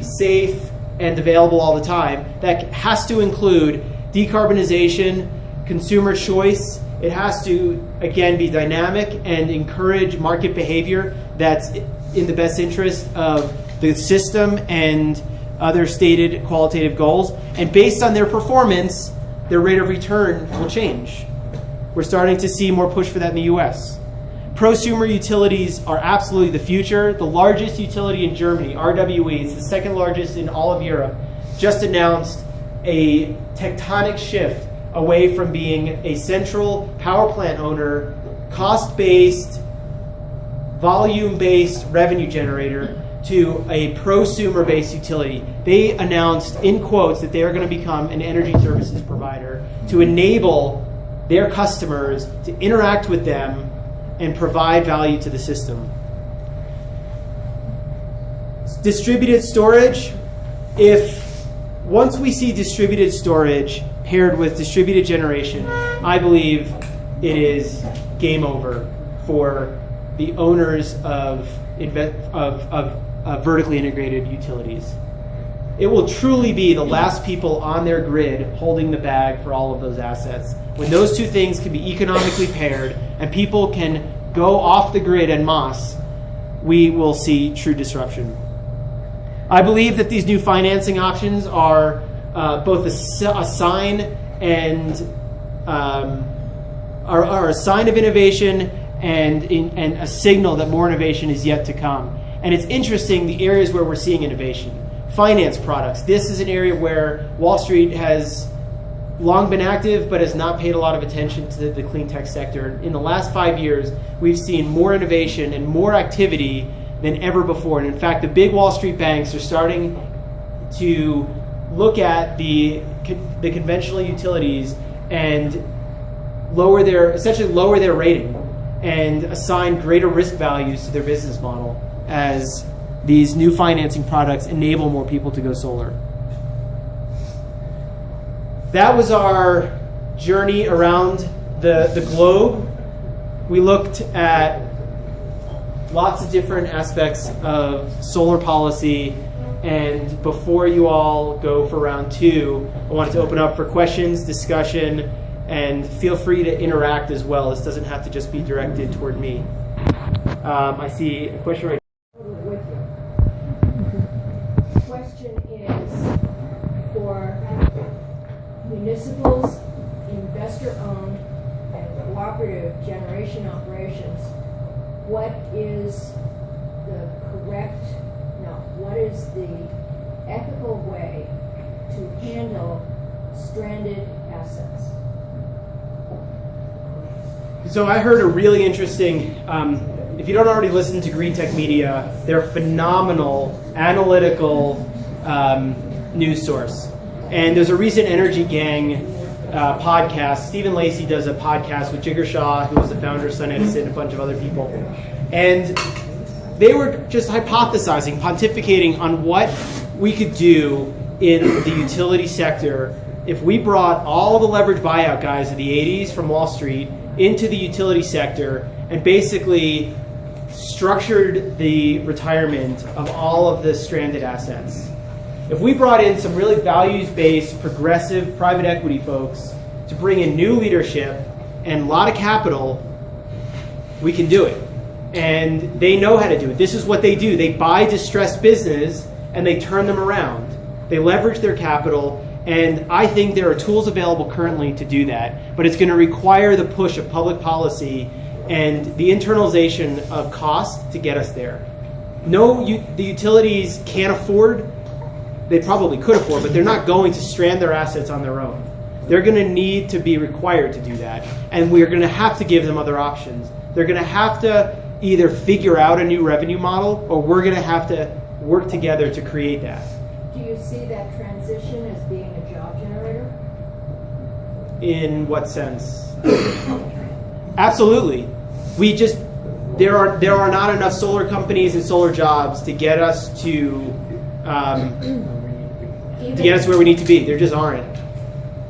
safe, and available all the time. That has to include decarbonization, consumer choice. It has to, again, be dynamic and encourage market behavior that's in the best interest of the system and other stated qualitative goals. And based on their performance, their rate of return will change. We're starting to see more push for that in the US. Prosumer utilities are absolutely the future. The largest utility in Germany, RWE, it's the second largest in all of Europe, just announced a tectonic shift away from being a central power plant owner, cost-based, volume-based revenue generator, to a prosumer-based utility. They announced, in quotes, that they are going to become an energy services provider to enable their customers to interact with them and provide value to the system. Distributed storage. Once we see distributed storage paired with distributed generation, I believe it is game over for the owners of vertically integrated utilities. It will truly be the last people on their grid holding the bag for all of those assets. When those two things can be economically paired and people can go off the grid en masse, we will see true disruption. I believe that these new financing options are both a sign and are a sign of innovation and a signal that more innovation is yet to come. And it's interesting the areas where we're seeing innovation. Finance products. This is an area where Wall Street has long been active but has not paid a lot of attention to the clean tech sector. In the last 5 years, we've seen more innovation and more activity than ever before. And in fact, the big Wall Street banks are starting to look at the conventional utilities and essentially lower their rating and assign greater risk values to their business model as these new financing products enable more people to go solar. That was our journey around the globe. We looked at lots of different aspects of solar policy, and before you all go for round 2, I wanted to open up for questions, discussion, and feel free to interact as well. This doesn't have to just be directed toward me. I see a question right With you. The question is for municipals, investor-owned, and cooperative generation operations. What is the ethical way to handle stranded assets? So I heard a really interesting, if you don't already listen to Green Tech Media, they're a phenomenal analytical news source. And there's a recent Energy Gang podcast. Stephen Lacey does a podcast with Jigar Shah, who was the founder of Sun Edison, and a bunch of other people. And they were just hypothesizing, pontificating on what we could do in the utility sector if we brought all the leverage buyout guys of the 80s from Wall Street into the utility sector and basically structured the retirement of all of the stranded assets. If we brought in some really values-based, progressive private equity folks to bring in new leadership and a lot of capital, we can do it. And they know how to do it. This is what they do. They buy distressed business and they turn them around. They leverage their capital, and I think there are tools available currently to do that, but it's going to require the push of public policy and the internalization of cost to get us there. The utilities can't afford, they probably could afford, but they're not going to strand their assets on their own. They're going to need to be required to do that, and we're going to have to give them other options. They're going to have to either figure out a new revenue model, or we're going to have to work together to create that. Do you see that transition as being a job generator? In what sense? Absolutely. There are not enough solar companies and solar jobs to get us to get us where we need to be. There just aren't.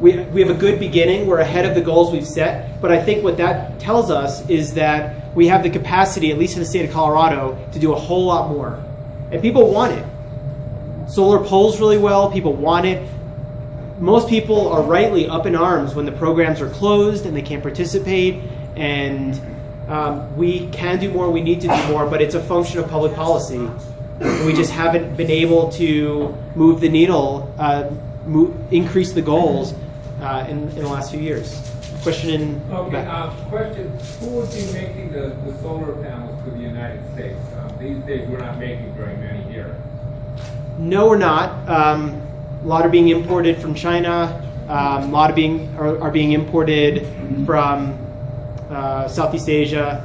We have a good beginning. We're ahead of the goals we've set, but I think what that tells us is that we have the capacity, at least in the state of Colorado, to do a whole lot more. And people want it. Solar polls really well. People want it. Most people are rightly up in arms when the programs are closed and they can't participate. And we can do more. We need to do more. But it's a function of public policy. We just haven't been able to move the needle, increase the goals in the last few years. Question in question: who would be making the solar panels for the United States? These days, we're not making very many here. No, we're not. A lot are being imported from China. A lot are being imported from Southeast Asia.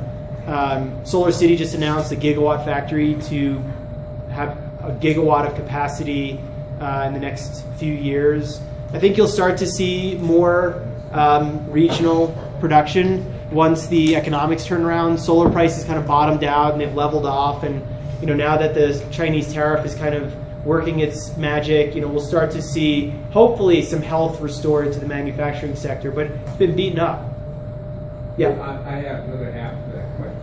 Solar City just announced a gigawatt factory to have a gigawatt of capacity in the next few years. I think you'll start to see more regional production once the economics turn around. Solar prices kind of bottomed out and they've leveled off, and now that the Chinese tariff is kind of working its magic, we'll start to see hopefully some health restored to the manufacturing sector, but it's been beaten up. Yeah. I have another half to that question,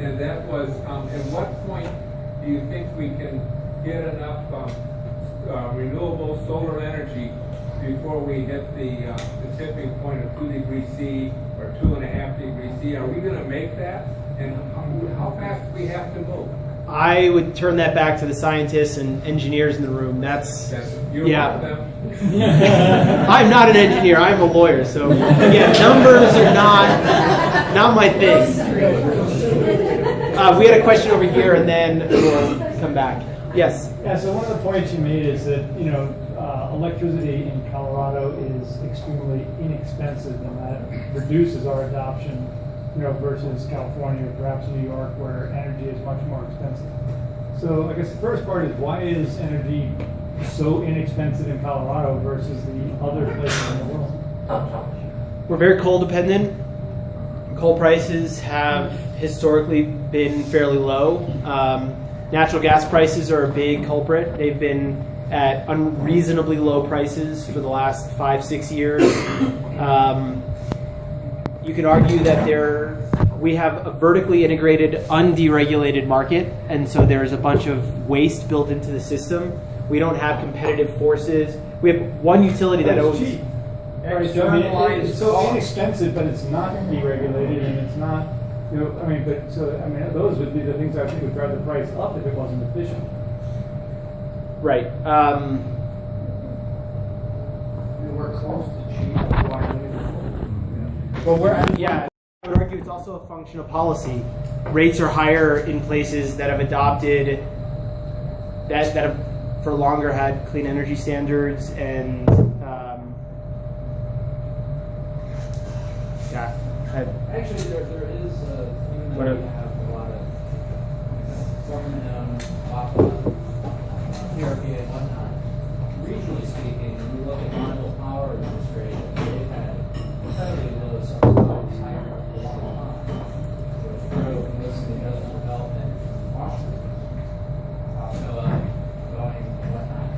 and that was: at what point do you think we can get enough renewable solar energy before we hit the tipping point of 2 degrees C or 2.5 degrees C? Are we going to make that? And how fast do we have to move? I would turn that back to the scientists and engineers in the room. You're yeah. one of them? I'm not an engineer. I'm a lawyer. So yeah, numbers are not my thing. We had a question over here, and then we'll come back. Yes. Yeah. So one of the points you made is that electricity in Colorado is extremely inexpensive, and that reduces our adoption, versus California or perhaps New York, where energy is much more expensive. So I guess the first part is, why is energy so inexpensive in Colorado versus the other places in the world? We're very coal dependent. Coal prices have historically been fairly low. Natural gas prices are a big culprit. They've been at unreasonably low prices for the last 5-6 years. You can argue that we have a vertically integrated, underegulated market, and so there's a bunch of waste built into the system. We don't have competitive forces. We have one utility that owns. Cheap. Right, so, it's so inexpensive, but it's not deregulated, and it's not. Those would be the things I think would drive the price up if it wasn't efficient. Right. We're close to cheap. Well, I would argue it's also a function of policy. Rates are higher in places that have adopted, that have for longer had clean energy standards, and Actually, there is, even though we have a lot of government-owned, European and whatnot, regionally speaking, when we look at Continental Power Administration, they've had incredibly low subsidies, higher for a long time. Which drove most of the industrial development in Washington, Alcoa, Boeing, and whatnot.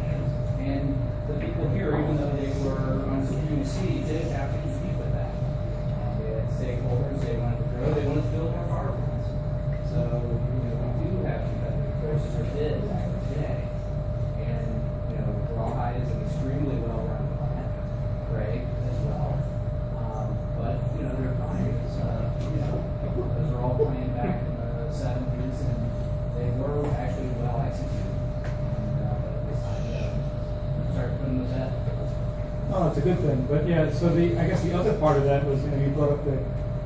And the people here, even though they were under the PUC, didn't have to compete with that. They had stakeholders, they wanted to grow, they wanted to build more power plants. So we do have competitive forces or did back in the day. And Rawhide is an extremely well-run plant, Craig as well. But their times, those are all planned back in the 70s, and they were actually well executed. And it's time to start putting those at. Oh, it's a good thing. But yeah, so I guess the other part of that was, you brought up the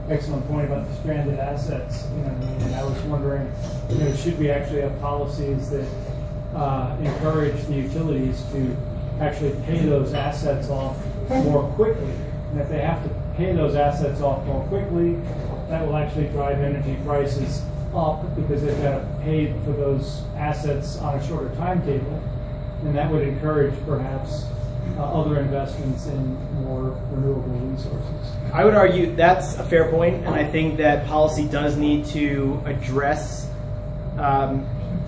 excellent point about the stranded assets. And I was wondering, should we actually have policies that encourage the utilities to actually pay those assets off more quickly? And if they have to pay those assets off more quickly, that will actually drive energy prices up because they've got to pay for those assets on a shorter timetable, and that would encourage perhaps other investments in more renewable resources. I would argue that's a fair point, and I think that policy does need to address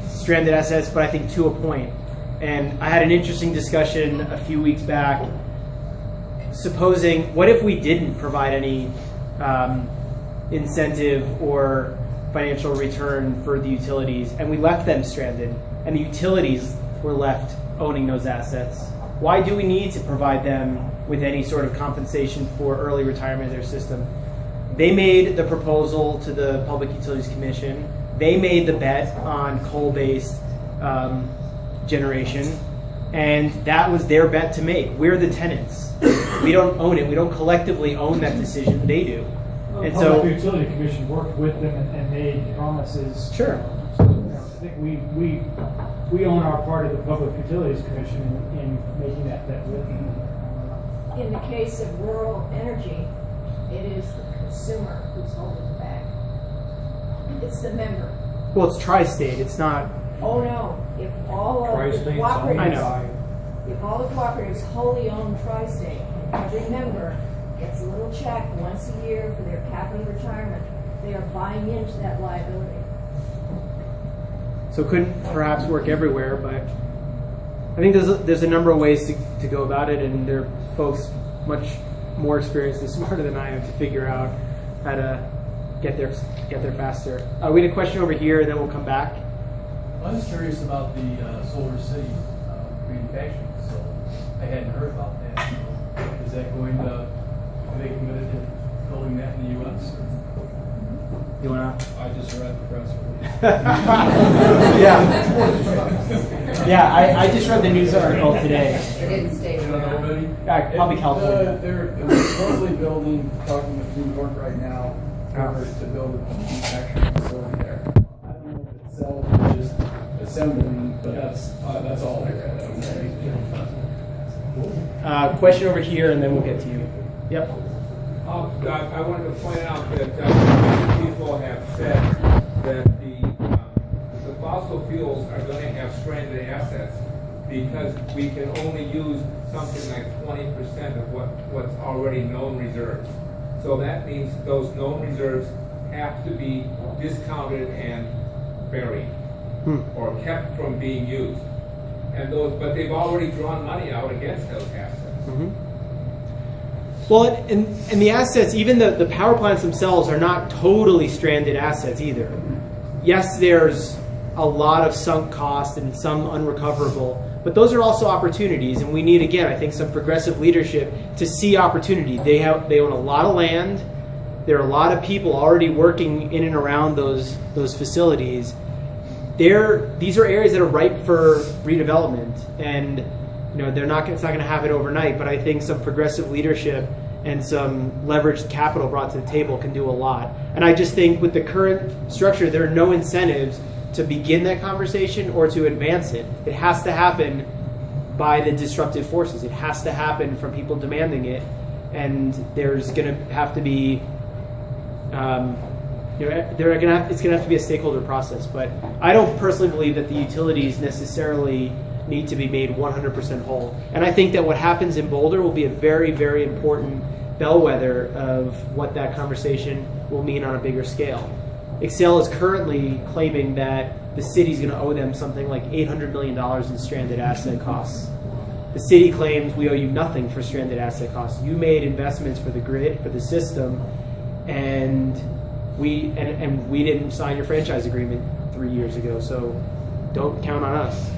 stranded assets, but I think to a point. And I had an interesting discussion a few weeks back. Supposing, what if we didn't provide any incentive or financial return for the utilities, and we left them stranded, and the utilities were left owning those assets? Why do we need to provide them with any sort of compensation for early retirement of their system? They made the proposal to the Public Utilities Commission. They made the bet on coal-based generation, and that was their bet to make. We're the tenants. We don't own it. We don't collectively own that decision. They do. Well, And the so, Public Utility Commission worked with them and made promises. Sure. So, I think we own our part of the Public Utilities Commission in making that bet with them. In the case of rural energy, it is the consumer who's holding the bag. It's the member. well, it's tri-state. It's not. Oh no, if all of the Tri-State's owned cooperatives, I know. if all the cooperatives wholly own tri-state, every member gets a little check once a year for their capital retirement, they are buying into that liability. So it couldn't perhaps work everywhere, but I think there's a number of ways to go about it, and there are folks much more experienced and smarter than I am to figure out how to get there faster. We had a question over here, and then we'll come back. I was curious about the Solar City manufacturing facility. I hadn't heard about that. Is that going to, are they committed to read the press release. Yeah, I just read the news article today. It didn't stay You don't know there. already? Probably California. They're supposedly building, talking with New York right now, to build a manufacturing facility there. I don't know if it sells or just assembling, but that's all I read. Question over here, and then we'll get to you. Yep. I wanted to point out that many people have said that the fossil fuels are going to have stranded assets because we can only use something like 20% of what's already known reserves. So that means those known reserves have to be discounted and buried or kept from being used. But they've already drawn money out against those assets. Mm-hmm. Well, and the assets, even the power plants themselves, are not totally stranded assets either. Yes, there's a lot of sunk cost and some unrecoverable, but those are also opportunities, and we need, again, I think, some progressive leadership to see opportunity. They own a lot of land. There are a lot of people already working in and around those facilities. These are areas that are ripe for redevelopment, and it's not going to happen overnight. But I think some progressive leadership and some leveraged capital brought to the table can do a lot. And I just think with the current structure, there are no incentives to begin that conversation or to advance it. It has to happen by the disruptive forces. It has to happen from people demanding it, and there's going to have to be. It's going to have to be a stakeholder process, but I don't personally believe that the utilities necessarily need to be made 100% whole. And I think that what happens in Boulder will be a very, very important bellwether of what that conversation will mean on a bigger scale. Excel is currently claiming that the city's going to owe them something like $800 million in stranded asset costs. The city claims we owe you nothing for stranded asset costs. You made investments for the grid, for the system, and we didn't sign your franchise agreement 3 years ago, so don't count on us.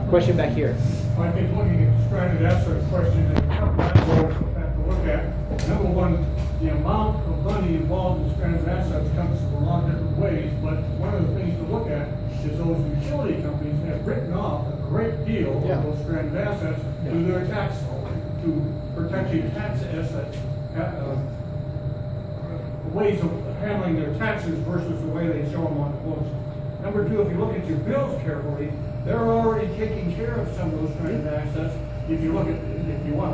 Question back here. I think looking at the stranded asset question, there's a couple of angles we have to look at. Number one, the amount of money involved in stranded assets comes from a lot of different ways, but one of the things to look at is those utility companies have written off a great deal of those stranded assets through their tax code to protecting tax assets. Ways of handling their taxes versus the way they show them on the books. Number two, if you look at your bills carefully, they're already taking care of some of those stranded assets. If you want to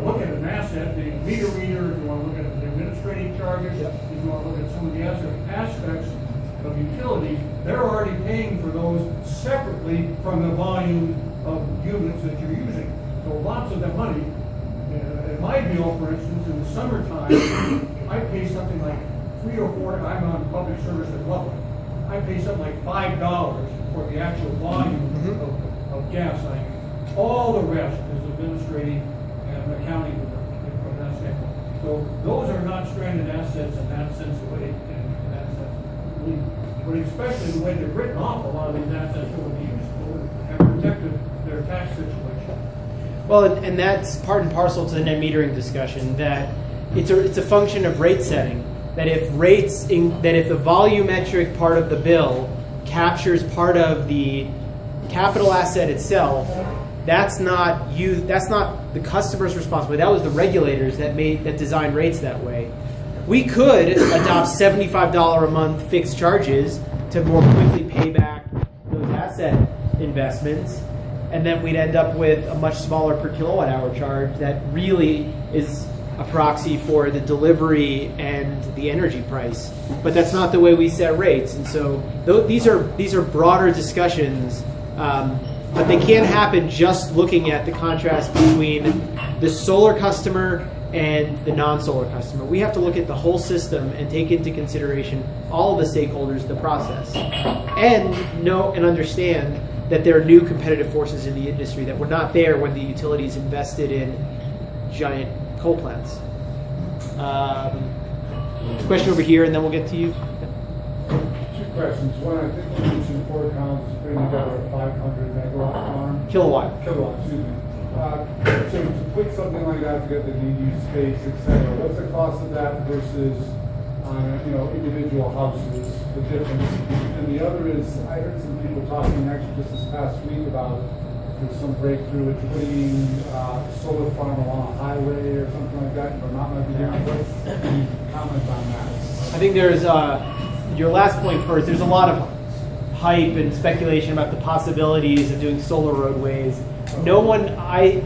look at an asset, the meter reader, if you want to look at the administrative charges, if you want to look at some of the aspects of utilities, they're already paying for those separately from the volume of units that you're using. So lots of that money, in my bill, for instance, in the summertime, I pay something like $3 or $4. I'm on public service at Lubbock. I pay something like $5 for the actual volume of gas I use. All the rest is administrative and accounting from that standpoint. So those are not stranded assets in that sense, in that sense. But especially the way they've written off a lot of these assets that would be useful and protected their tax situation. Well, and that's part and parcel to the net metering discussion, that it's a function of rate setting. That if the volumetric part of the bill captures part of the capital asset itself, that's not the customer's responsibility. That was the regulators that designed rates that way. We could adopt $75 a month fixed charges to more quickly pay back those asset investments, and then we'd end up with a much smaller per kilowatt hour charge that really is a proxy for the delivery and the energy price. But that's not the way we set rates. And so these are broader discussions, but they can't happen just looking at the contrast between the solar customer and the non-solar customer. We have to look at the whole system and take into consideration all of the stakeholders in the process, and know and understand that there are new competitive forces in the industry that were not there when the utilities invested in giant coal plants. Question over here, and then we'll get to you. Two questions. One, I think you mentioned Fort Collins is putting together a 500 megawatt farm. Kilowatt, Excuse me. So to put something like that together, you need space, etc. What's the cost of that versus on, individual houses, the difference. And the other is, I heard some people talking actually just this past week about there's some breakthrough with putting solar farm along a highway or something like that, or not might be down. Any comment on that? I think there's your last point first. There's a lot of hype and speculation about the possibilities of doing solar roadways. No one, I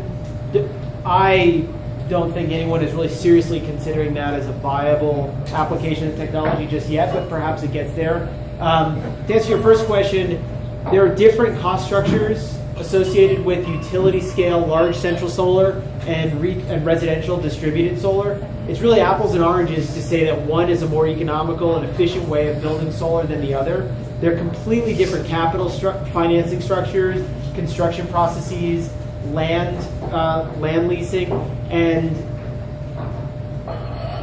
don't think anyone is really seriously considering that as a viable application of technology just yet, but perhaps it gets there. To answer your first question, there are different cost structures associated with utility scale large central solar and residential distributed solar. It's really apples and oranges to say that one is a more economical and efficient way of building solar than the other. They're completely different capital financing structures, construction processes, land leasing, and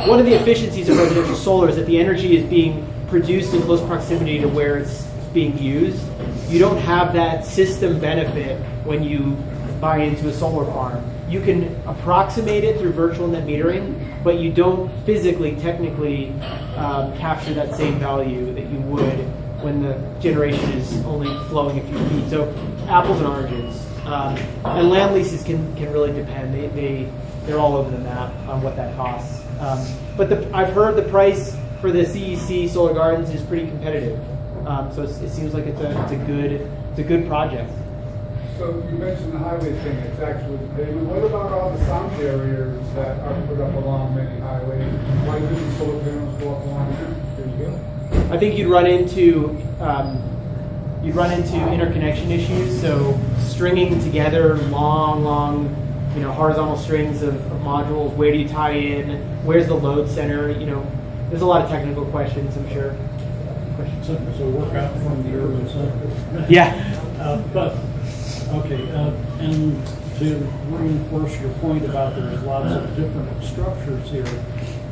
one of the efficiencies of residential solar is that the energy is being produced in close proximity to where it's being used. You don't have that system benefit when you buy into a solar farm. You can approximate it through virtual net metering, but you don't physically, technically capture that same value that you would when the generation is only flowing a few feet. So apples and oranges. And land leases can really depend. They're all over the map on what that costs. But I've heard the price for the CEC Solar Gardens is pretty competitive. So it seems like it's a good project. So you mentioned the highway thing, it's actually pavement. What about all the sound barriers that are put up along many highways? Why didn't solar panels go up along there? There you go. I think you'd run into interconnection issues. So stringing together long, horizontal strings of modules. Where do you tie in? Where's the load center? There's a lot of technical questions, I'm sure. So work out from the urban center. Yeah. And to reinforce your point about there's lots of different structures here,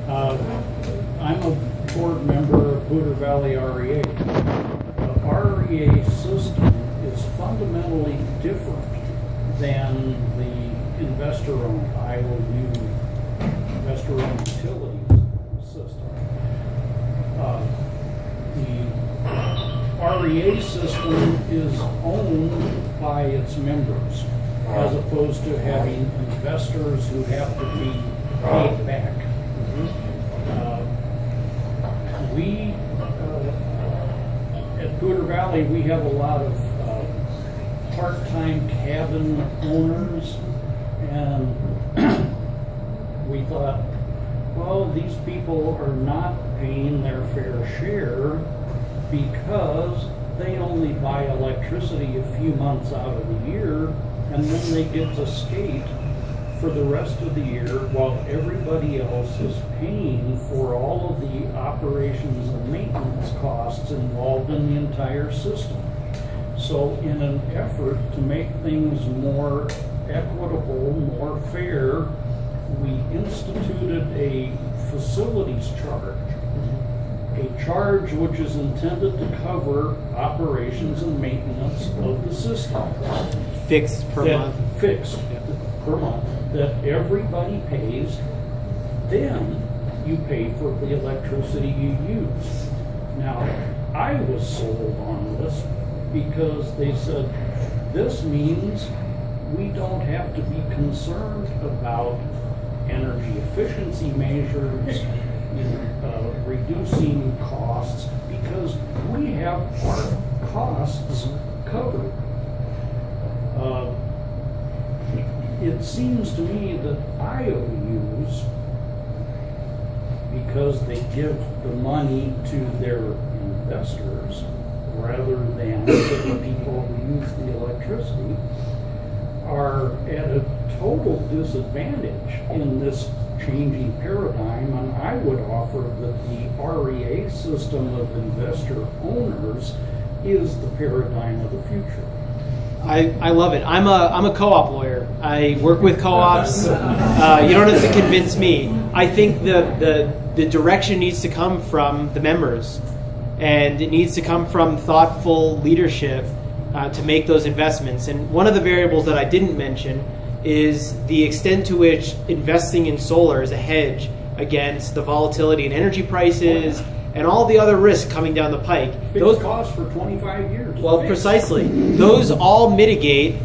I'm a board member of Booter Valley REA. The REA system is fundamentally different than the investor-owned IOU, investor-owned utilities system. The REA system is owned by its members, as opposed to having investors who have to be paid back. We at Booter Valley, we have a lot of part-time cabin owners, and we thought, well, these people are not paying their fair share because they only buy electricity a few months out of the year, and then they get to skate for the rest of the year while everybody else is paying for all of the operations and maintenance costs involved in the entire system. So in an effort to make things more equitable, more fair, we instituted a facilities charge. A charge which is intended to cover operations and maintenance of the system. Fixed per month. Fixed per month. That everybody pays, then you pay for the electricity you use. Now, I was sold on this because they said, this means we don't have to be concerned about energy efficiency measures, reducing costs, because we have our costs covered. It seems to me that IOUs, because they give the money to their investors rather than to the people who use the electricity, are at a total disadvantage in this changing paradigm, and I would offer that the REA system of investor owners is the paradigm of the future. I love it. I'm a co-op lawyer. I work with co-ops. You don't have to convince me. I think the direction needs to come from the members, and it needs to come from thoughtful leadership to make those investments. And one of the variables that I didn't mention is the extent to which investing in solar as a hedge against the volatility in energy prices and all the other risks coming down the pike. Those costs for 25 years. Well, precisely. Those all mitigate,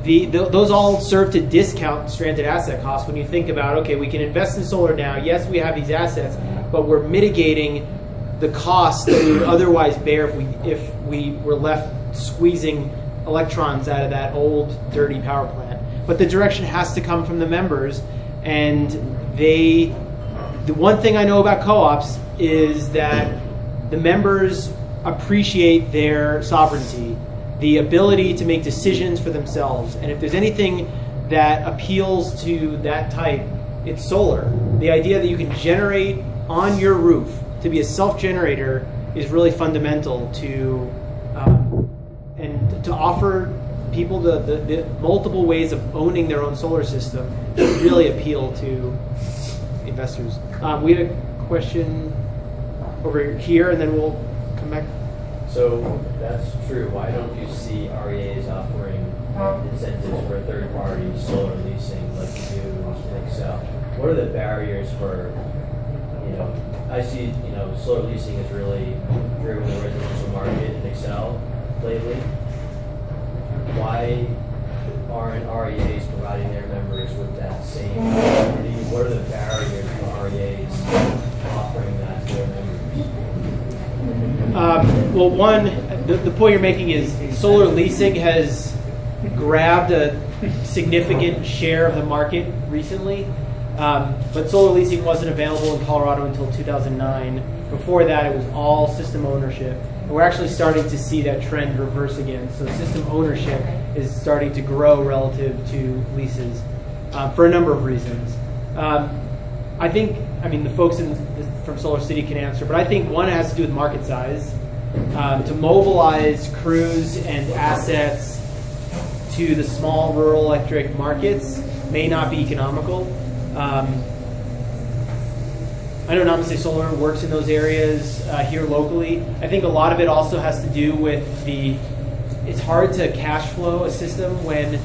those all serve to discount stranded asset costs when you think about, okay, we can invest in solar now. Yes, we have these assets, but we're mitigating the costs that we would otherwise bear if we were left squeezing electrons out of that old, dirty power plant. But the direction has to come from the members, and the one thing I know about co-ops is that the members appreciate their sovereignty, the ability to make decisions for themselves. And if there's anything that appeals to that type, it's solar. The idea that you can generate on your roof, to be a self-generator, is really fundamental to and to offer people the multiple ways of owning their own solar system should really appeal to investors. We had a question over here, and then we'll come back. So that's true. Why don't you see REAs offering incentives for third-party solar leasing like you do in Excel? What are the barriers for, I see, solar leasing has really driven the residential market in Excel lately. Why aren't REAs providing their members with that same opportunity? What are the barriers for REAs offering that to their members? Well, one, the point you're making is solar leasing has grabbed a significant share of the market recently, but solar leasing wasn't available in Colorado until 2009. Before that, it was all system ownership. And we're actually starting to see that trend reverse again. So system ownership is starting to grow relative to leases for a number of reasons. I think, the folks from Solar City can answer, but I think one has to do with market size. To mobilize crews and assets to the small rural electric markets may not be economical. I know Namaste Solar works in those areas here locally. I think a lot of it also has to do with it's hard to cash flow a system when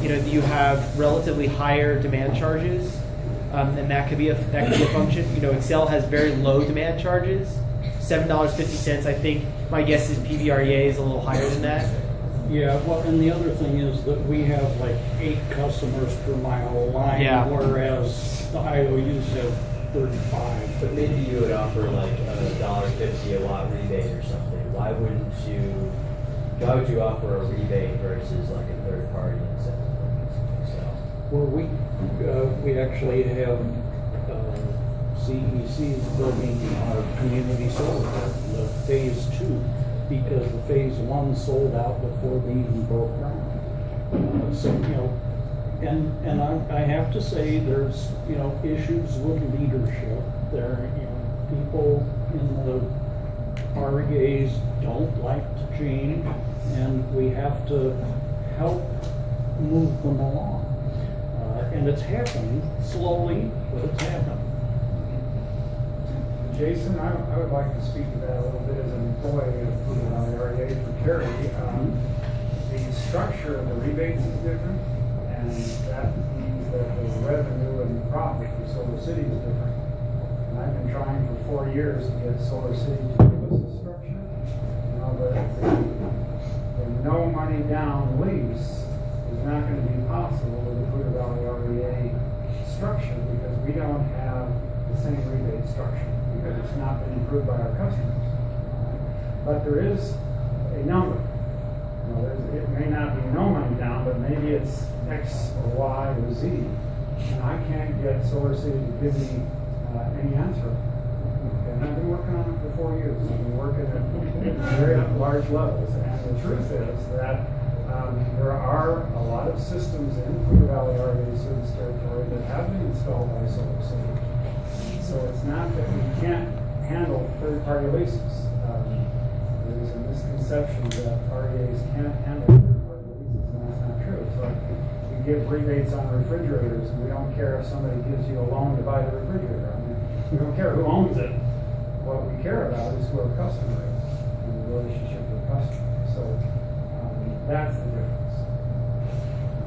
you have relatively higher demand charges. And that could be a function. Excel has very low demand charges, $7.50. I think my guess is PVREA is a little higher than that. Yeah, well, and the other thing is that we have like 8 customers per mile line, whereas the IOUs have 35. But maybe you would offer like $1.50 a watt rebate or something. Why would you offer a rebate versus like a third party incentive? Well, we actually have CECs building our community solar, the phase 2, because the phase 1 sold out before they even broke ground. And I have to say there's issues with leadership. There people in the REAs don't like to change, and we have to help move them along. And it's happening slowly, but it's happening. Jason, I would like to speak to that a little bit as an employee of Food Valley REA for Kerry. The structure of the rebates is different, and that means that the revenue and profit for Solar City is different. And I've been trying for 4 years to get Solar City to give us a structure. The no money down lease is not going to be possible with the Food Valley REA structure because we don't have the same rebate structure because it's not been improved by our customers. But there is a number. It may not be no money down, but maybe it's X or Y or Z. And I can't get Solar City to give me any answer. And I've been working on it for 4 years. I've been working at very large levels. And the truth is that there are a lot of systems in Food Valley REA service territory that have been installed by Solar City. So it's not that we can't handle third-party leases. There's a misconception that REAs can't handle third-party leases, and that's not true. So we give rebates on refrigerators, and we don't care if somebody gives you a loan to buy the refrigerator. We don't care who owns it. What we care about is who our customer is and the relationship with the customer. So that's the difference.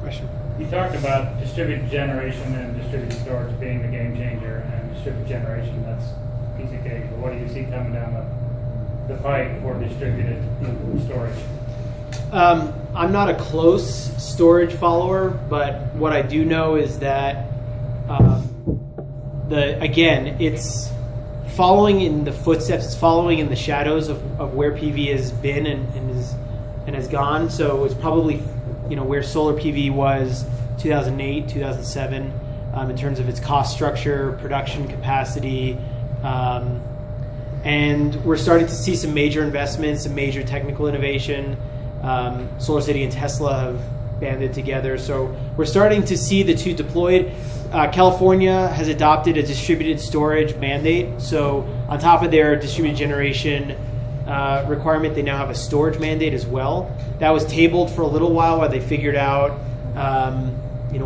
Question. You talked about distributed generation and distributed storage being the game changer, and distributed generation, that's a piece of cake. But what do you see coming down the pipe for distributed storage? I'm not a close storage follower, but what I do know is that it's following in the footsteps, it's following in the shadows of where PV has been and has gone. So it's probably where solar PV was 2008, 2007 in terms of its cost structure, production capacity, and we're starting to see some major investments, some major technical innovation. SolarCity and Tesla have banded together, so we're starting to see the two deployed. California has adopted a distributed storage mandate, so on top of their distributed generation requirement, they now have a storage mandate as well. That was tabled for a little while they figured out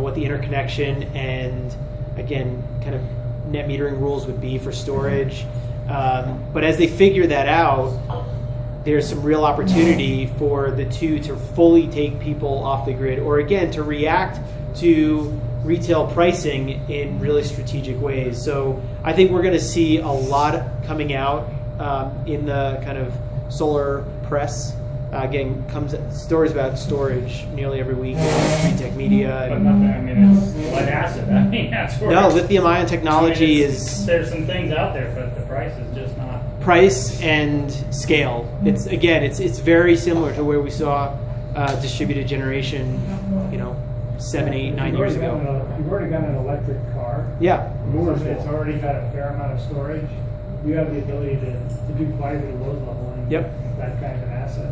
what the interconnection and, again, kind of net metering rules would be for storage. But as they figure that out, there's some real opportunity for the two to fully take people off the grid, or again, to react to retail pricing in really strategic ways. So I think we're going to see a lot coming out in the kind of solar press. Again, comes stories about storage nearly every week in tech media. But nothing. I mean, it's lead acid. I mean, that's where. No, lithium-ion technology is. There's some things out there, but the price is just not. Price and scale. It's very similar to where we saw distributed generation, 7, 8, 9 years ago. You've already got an electric car. Yeah. It's already got a fair amount of storage. You have the ability to do quite a bit of load leveling. Yep. That kind of an asset.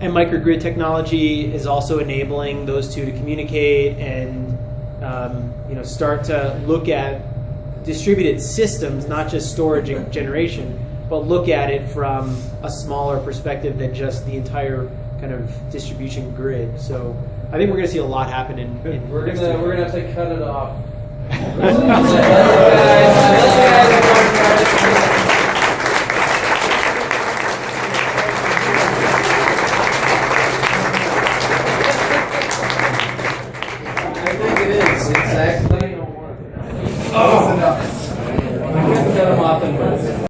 And microgrid technology is also enabling those two to communicate and start to look at distributed systems, not just storage and generation, but look at it from a smaller perspective than just the entire kind of distribution grid. So I think we're going to see a lot happen in we're gonna have to cut it off.